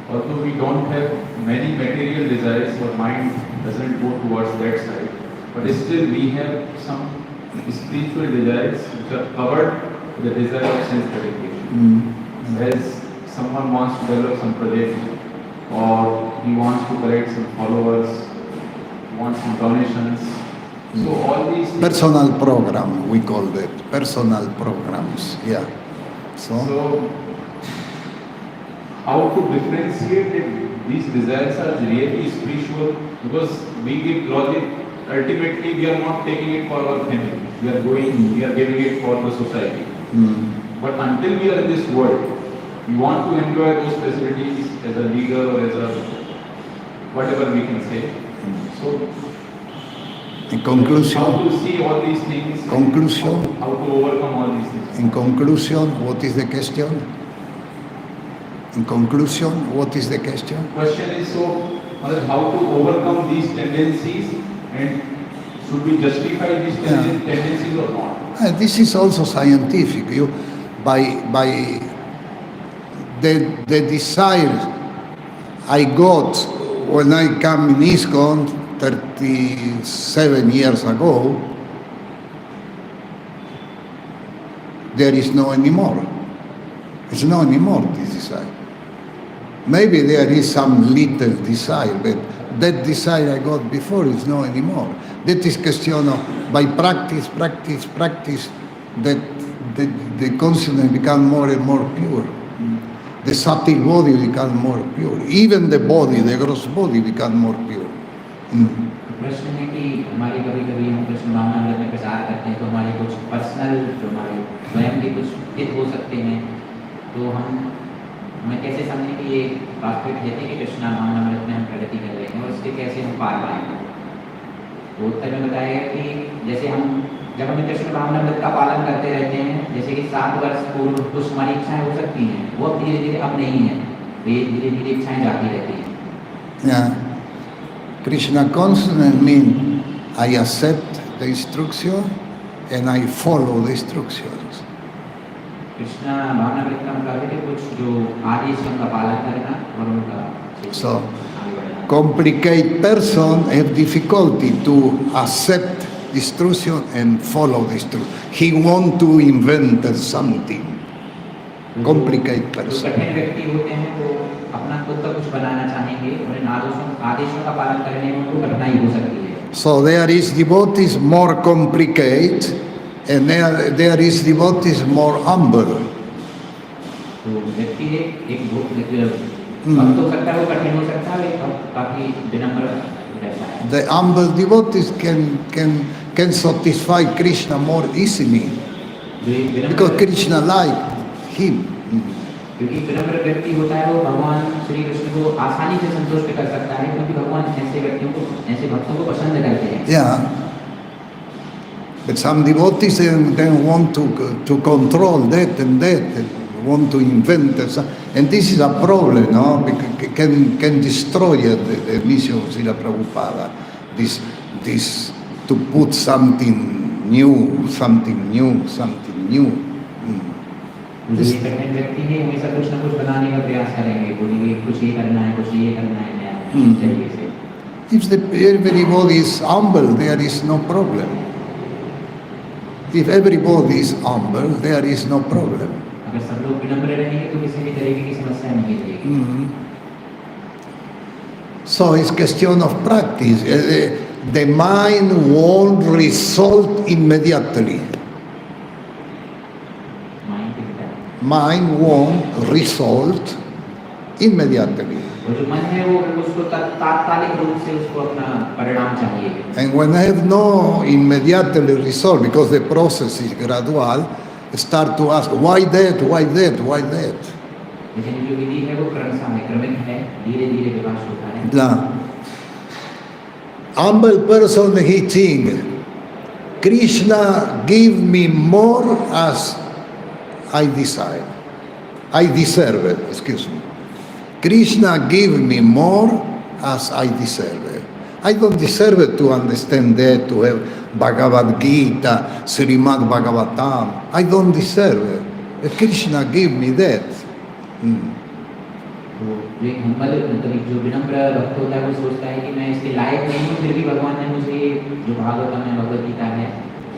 although we don't have many material desires, our mind doesn't go towards that side, but still we have some spiritual desires which are covered with the desire of sense gratification. As someone wants to develop some project, or he wants to collect some followers, wants some donations. So all these things, personal program, we call that, personal programs, yeah. So how to differentiate that these desires are really spiritual? Because we give logic, ultimately we are not taking it for our family. We are giving it for the society. But until we are in this world, we want to enjoy those facilities as a leader or as a whatever we can say. So in conclusion, how to see all these things? Conclusion. How to overcome all these things? In conclusion, what is the question? In conclusion, what is the question? Question is how to overcome these tendencies, and should we justify these tendencies or not? This is also scientific. By the desire I got when I came in ISKCON 37 years ago, there is no anymore. It's no anymore, this desire. Maybe there is some little desire, but that desire I got before is no anymore. That is question of, by practice, that the consciousness become more and more pure. The subtle body become more pure. Even the body, the gross body become more pure. प्रश्न है कि हमारी कभी-कभी हम कृष्ण भावनामृत में प्रचार करते हैं तो हमारे कुछ पर्सनल जो हमारे स्वयं के कुछ हित हो सकते हैं, तो हमें कैसे समझें कि ये वास्तविक हित है कि कृष्ण भावनामृत में हम प्रगति कर रहे हैं और इसके कैसे हम पार पाएंगे. तो उत्तर में बताया गया कि जैसे जब हम कृष्ण भावनामृत का पालन करते रहते हैं, जैसे कि 7 वर्ष पूर्व कुछ हमारी इच्छाएं हो सकती हैं, वो अब धीरे-धीरे अब नहीं है, तो ये धीरे-धीरे इच्छाएं जाती रहती हैं. Krishna consciousness means I accept the instruction and I follow the instructions. Krishna भावनामृत का मतलब है कि कुछ जो आदेशों का पालन करना और उनका So, आगे बढ़ना। complicated person have difficulty to accept instruction and follow the instruction. He want to invent something. Complicated जो person. कठिन व्यक्ति होते हैं वो अपना खुद का कुछ बनाना चाहेंगे और इन आदेशों का पालन करने में उनको कठिनाई हो सकती है। So there is devotees more complicated and there is devotees more humble. तो व्यक्ति एक भक्त हो सकता है, वो कठिन हो सकता है, एक काफी विनम्र रहता है। The humble devotees can satisfy Krishna more easily जो एक विनम्र because Krishna like him. क्योंकि विनम्र व्यक्ति होता है वो भगवान श्री कृष्ण को आसानी से संतुष्ट कर सकता है, क्योंकि भगवान ऐसे व्यक्तियों को, ऐसे भक्तों को पसंद करते हैं। Yeah. But some devotees then want to control that and want to invent and this is a problem, no? Because can destroy the mission of Srila Prabhupada. This to put something new. जो ये कठिन व्यक्ति है हमेशा कुछ न कुछ बनाने का प्रयास करेंगे, बोलेंगे कुछ ये करना है, कुछ ये करना है नया तरीके से। If everybody is humble, there is no problem. If everybody is humble, there is no problem. अगर सब लोग विनम्र रहेंगे तो किसी भी तरीके की समस्या नहीं रहेगी। So it's question of practice. The mind won't result immediately. Mind won't result immediately. जो मन है वो उसको तात्कालिक रूप से उसको अपना परिणाम चाहिए। And when I have no immediately result, because the process is gradual, start to ask why that. लेकिन जो विधि है वो क्रमशः है, क्रमिक है, धीरे-धीरे विकास होता है। Now, humble person he think, Krishna give me more as I deserve it, excuse me. Krishna give me more as I deserve it. I don't deserve it to understand that, to have Bhagavad Gita, Srimad Bhagavatam. I don't deserve it. But Krishna give me that. तो जो एक humble मतलब जो विनम्र भक्त होता है वो सोचता है कि मैं इसके लायक नहीं हूँ, फिर भी भगवान ने मुझे जो भागवतम है, भगवद गीता है,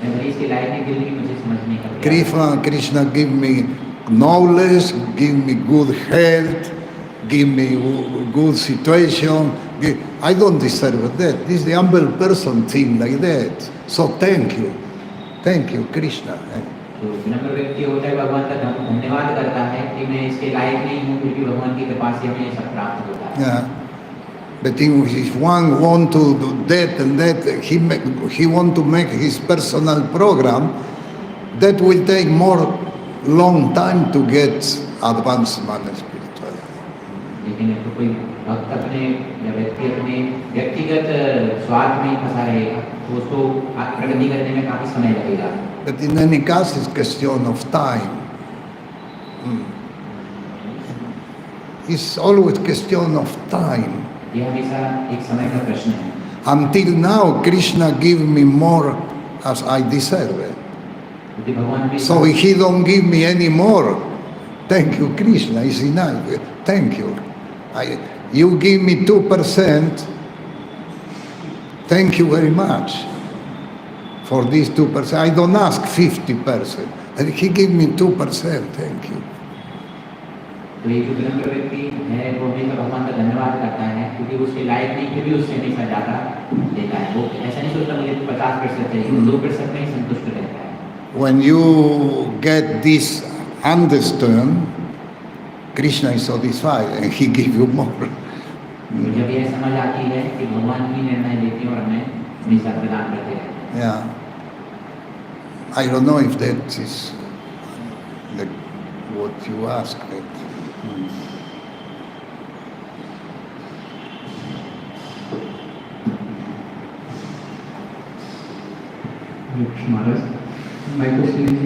मैं भले इसके लायक नहीं, फिर भी मुझे समझने का Krishna give me knowledge, give me good health, give me good situation. I don't deserve that. This the humble person think like that. So thank you, Krishna. तो विनम्र व्यक्ति होता है भगवान का धन्यवाद करता है कि मैं इसके लायक नहीं हूँ, फिर भी भगवान की कृपा से हमें सब प्राप्त होता है। Yeah. But if one want to do that and that, he want to make his personal program, that will take more long time to get advancement spiritually. लेकिन तो कोई भक्त अपने या व्यक्ति अपने व्यक्तिगत स्वार्थ में फंसा रहेगा तो उसको प्रगति करने में काफी समय लगेगा। But in any case, it's question of time. It's always question of time. ये हमेशा एक समय का प्रश्न है। Until now, Krishna give me more as I deserve it. क्योंकि भगवान हमेशा So if he don't give me any more, thank you, Krishna, it's enough. Thank you. You give me 2%, thank you very much for these 2%. I don't ask 50%. And he give me 2%, thank you. तो ये जो विनम्र व्यक्ति है वो हमेशा भगवान का धन्यवाद करता है, क्योंकि उसके लायक नहीं फिर भी उससे हमेशा ज़्यादा देता है। वो ऐसा नहीं सोचता मुझे 50% चाहिए, 2% में ही संतुष्ट रहता है। When you get this understand, Krishna is satisfied and he give you more. जब ये समझ आती है कि भगवान ही निर्णय लेते हैं और हमें हमेशा प्रदान करते हैं। Yeah. I don't know if that is what you asked. Maharaj, my question is,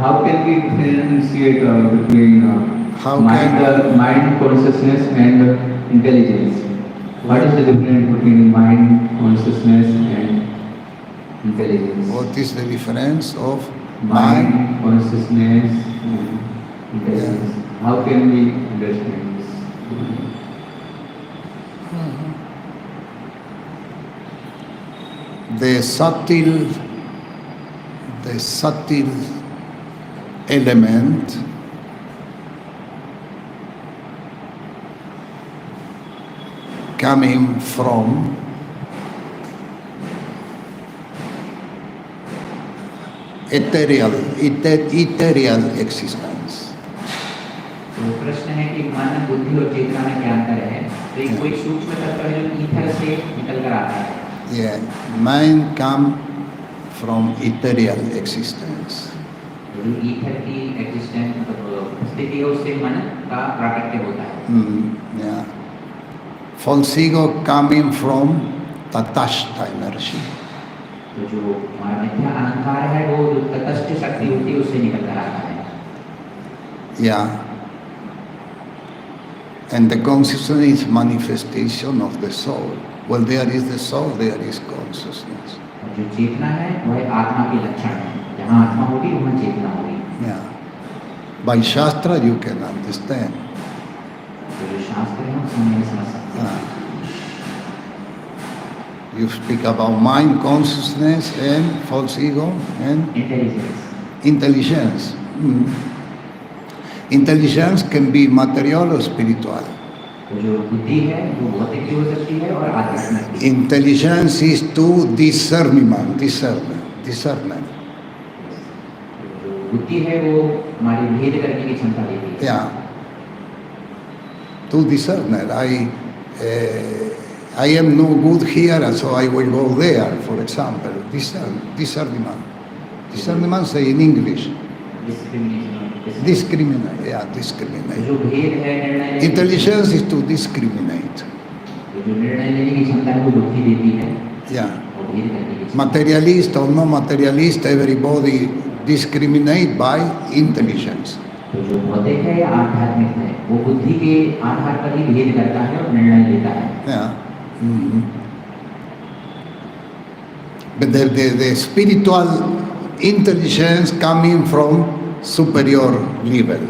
how can we differentiate between mind consciousness and intelligence? What is the difference between mind consciousness and intelligence? What is the difference of mind, consciousness, and intelligence. How can we understand this? The subtle element coming from ethereal existence. तो प्रश्न है कि मन, बुद्धि और चेतना में क्या अंतर है? तो एक कोई सूक्ष्म तत्व है जो ईथर से निकल कर आता है। Yeah, mind come from ethereal existence. जो ईथर की एग्जिस्टेंस स्थिति है उससे मन का प्राकट्य होता है। Yeah. False ego coming from tatashta energy. तो जो हमारा मिथ्या अहंकार है वो जो तटस्थ शक्ति होती है उससे निकल कर आता है। Yeah. And the consciousness is manifestation of the soul. Well, there is the soul, there is consciousness. जो चेतना है वह आत्मा के लक्षण है। जहाँ आत्मा होगी वहाँ चेतना होगी। Yeah. By Shastra you can understand. तो जो शास्त्र है उसमें समझ सकते हैं। You speak about mind, consciousness, and false ego, and intelligence. Intelligence can be material or spiritual. जो बुद्धि है वो भौतिक भी हो सकती है और आध्यात्मिक भी। Intelligence is to discernment. जो बुद्धि है वो हमारी भेद करने की क्षमता देती है। Yeah. To discernment. I am no good here, and so I will go there, for example. Discernment. Discernment say in English. Discriminate. Yeah, discriminate. जो भेद है निर्णय Intelligence is to discriminate. जो निर्णय लेने की क्षमता है वो बुद्धि देती है। Yeah. और भेद करने की। Materialist or no materialist, everybody discriminate by intelligence. तो जो भौतिक है या आध्यात्मिक है वो बुद्धि के आधार पर ही भेद करता है और निर्णय लेता है। Yeah. But the spiritual intelligence coming from superior level.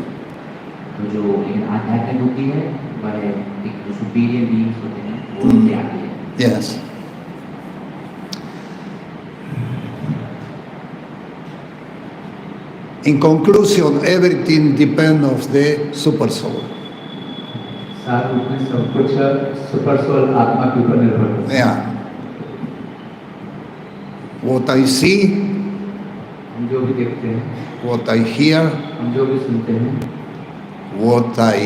तो जो लेकिन आध्यात्मिक बुद्धि है वह एक जो सुपीरियर बीइंग्स होते हैं वो उनसे आती है। Yes. In conclusion, everything depends on the super soul. साथ में सब कुछ सुपर सोल आत्मा के ऊपर निर्भर करता है। Yeah. What I see, हम जो भी देखते हैं, what I hear, हम जो भी सुनते हैं, what I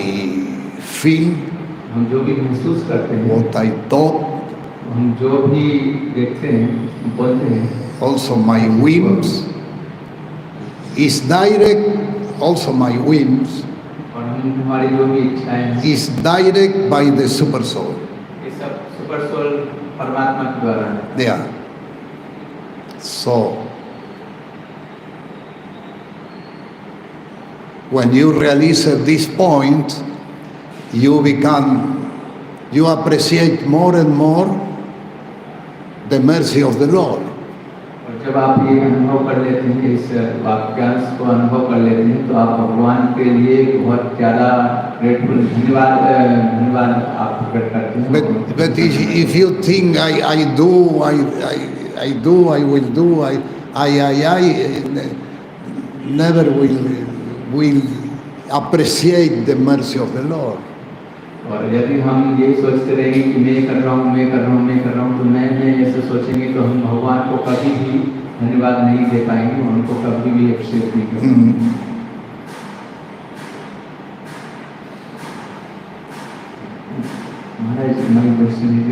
feel, हम जो भी महसूस करते हैं, what I thought, हम जो भी देखते हैं, बोलते हैं, also my whims, is direct, also my whims, और हमारी जो भी इच्छाएं हैं, is direct by the super soul. ये सब सुपर सोल परमात्मा के द्वारा है। Yeah. So, when you realize at this point, you appreciate more and more the mercy of the Lord. और जब आप ये अनुभव कर लेते हैं, इस वाक्यांश को अनुभव कर लेते हैं, तो आप भगवान के लिए बहुत ज़्यादा ग्रेटफुल धन्यवाद आप प्रकट करते हैं। But if you think I will do, I never will appreciate the mercy of the Lord. और यदि हम ये सोचते रहेंगे कि मैं कर रहा हूँ, तो मैं ऐसे सोचेंगे तो हम भगवान को कभी भी धन्यवाद नहीं दे पाएंगे, उनको कभी भी अप्रिशिएट नहीं करेंगे। Maharaj, my question is,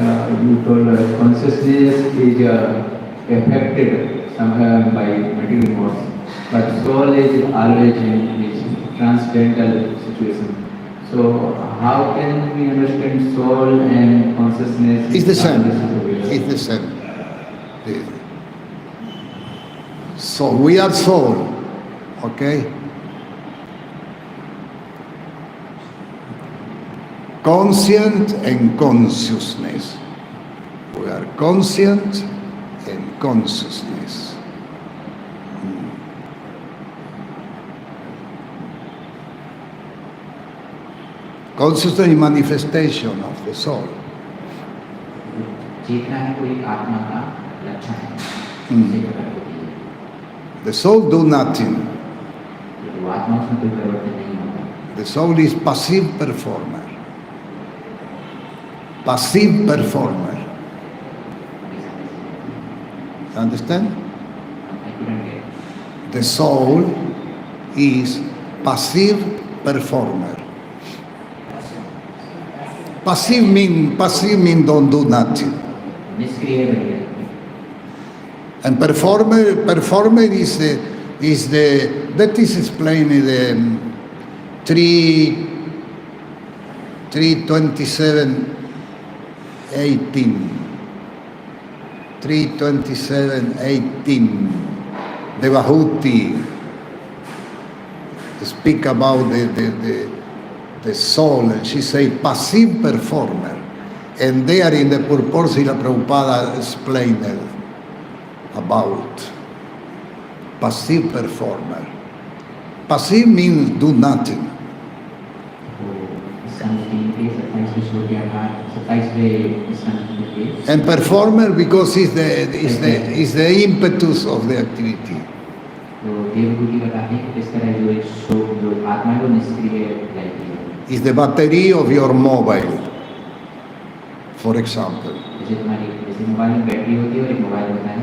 you told consciousness is affected somehow by material modes, but soul is always in this transcendental situation. So how can we understand soul and consciousness? It's the same. It's the same. So we are soul, okay? Conscient and consciousness. We are conscient and consciousness. Consciousness is manifestation of the soul. चेतना है वो एक आत्मा का लक्षण है, हम्म। जिससे प्रकट होती है। The soul do nothing. वो आत्मा उसमें कोई परिवर्तन नहीं होता। The soul is passive performer. Passive performer. Understand? I couldn't get. The soul is passive performer. Passive mean don't do nothing. निष्क्रिय बन गया। And performer is that is explained in the 3:27:18. 3:27:18. The Bahuti speak about the soul, and she say passive performer. And there in the purport Srila Prabhupada explained about passive performer. Passive means do nothing. And performer because is the impetus of the activity. Is the battery of your mobile, for example.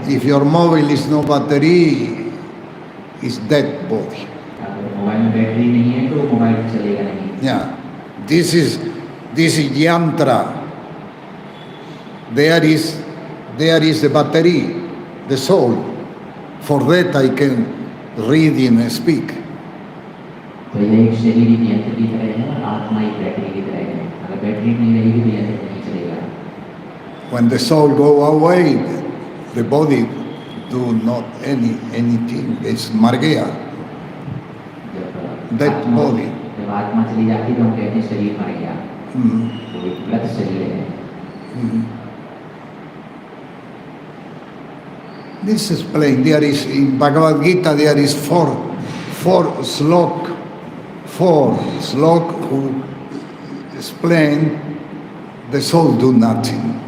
If your mobile is no battery, it's dead body. Yeah, this is yantra. There is the battery, the soul. For that I can read and speak. तो ये एक शरीर की यंत्र की तरह है और आत्मा एक बैटरी की तरह है। अगर बैटरी नहीं रहेगी तो यंत्र नहीं चलेगा। When the soul go away, the body do not anything. It's margaya, that body. जब आत्मा चली जाती है तो हम कहते हैं शरीर मर गया। वो एक मृत शरीर है। This is plain. There is in Bhagavad Gita there is four slok who explain the soul do nothing.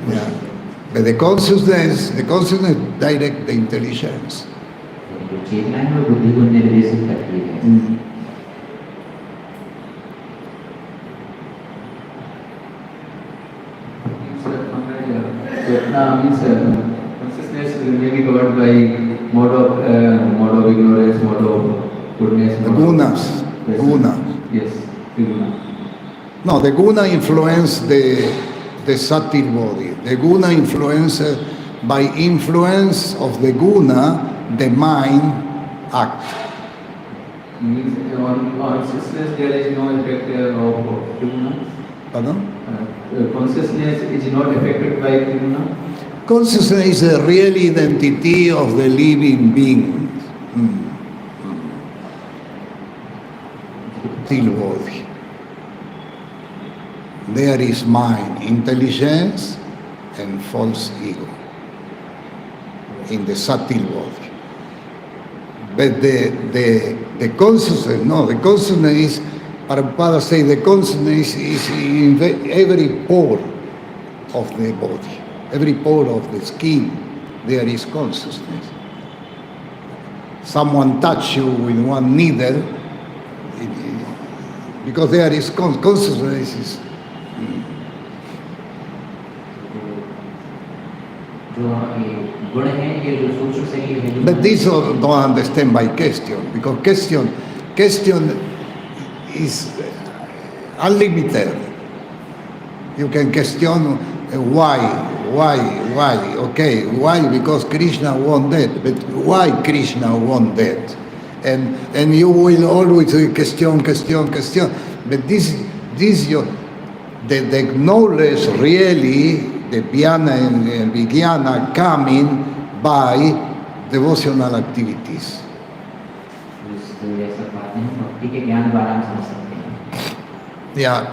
Yeah. But the consciousness direct the intelligence. Consciousness may be covered by mode of ignorance, mode of goodness. The gunas. Yes. Guna. Yes, the guna. No, the guna influence the subtle body. The guna influence, by influence of the guna, the mind act. Means on consciousness there is no effect of guna. Pardon? Consciousness is not affected by guna. Consciousness is the real identity of the living being. Subtle body. There is mind, intelligence, and false ego in the subtle body. But the consciousness, no, the consciousness is, Prabhupada say, the consciousness is in every pore of the body, every pore of the skin. There is consciousness. Someone touch you with one needle, because there is consciousness. Is, but this don't understand by question, because question is unlimited. You can question why, okay, why? Because Krishna want that, but why Krishna want that? And you will always question, but this the knowledge really, the jnana and vijnana coming by devotional activities. Yeah,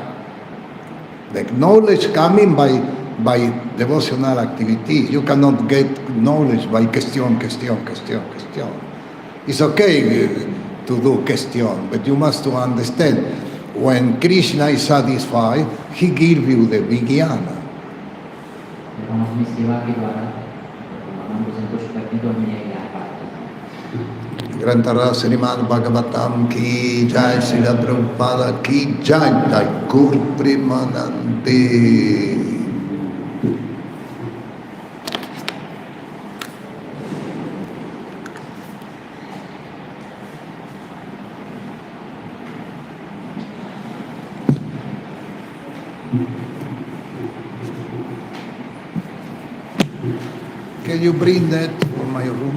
the knowledge coming by devotional activities. You cannot get knowledge by question. It's okay to do question, but you must to understand, when Krishna is satisfied, he gives you the vijnana. जब हम अपनी सेवा के द्वारा भगवान को संतुष्ट करते हैं तो हमें यह ज्ञान प्राप्त होता है। Grantara Srimad Bhagavatam ki jai, Srila Prabhupada ki jai, jai Gur Premanande. Can you bring that for my room?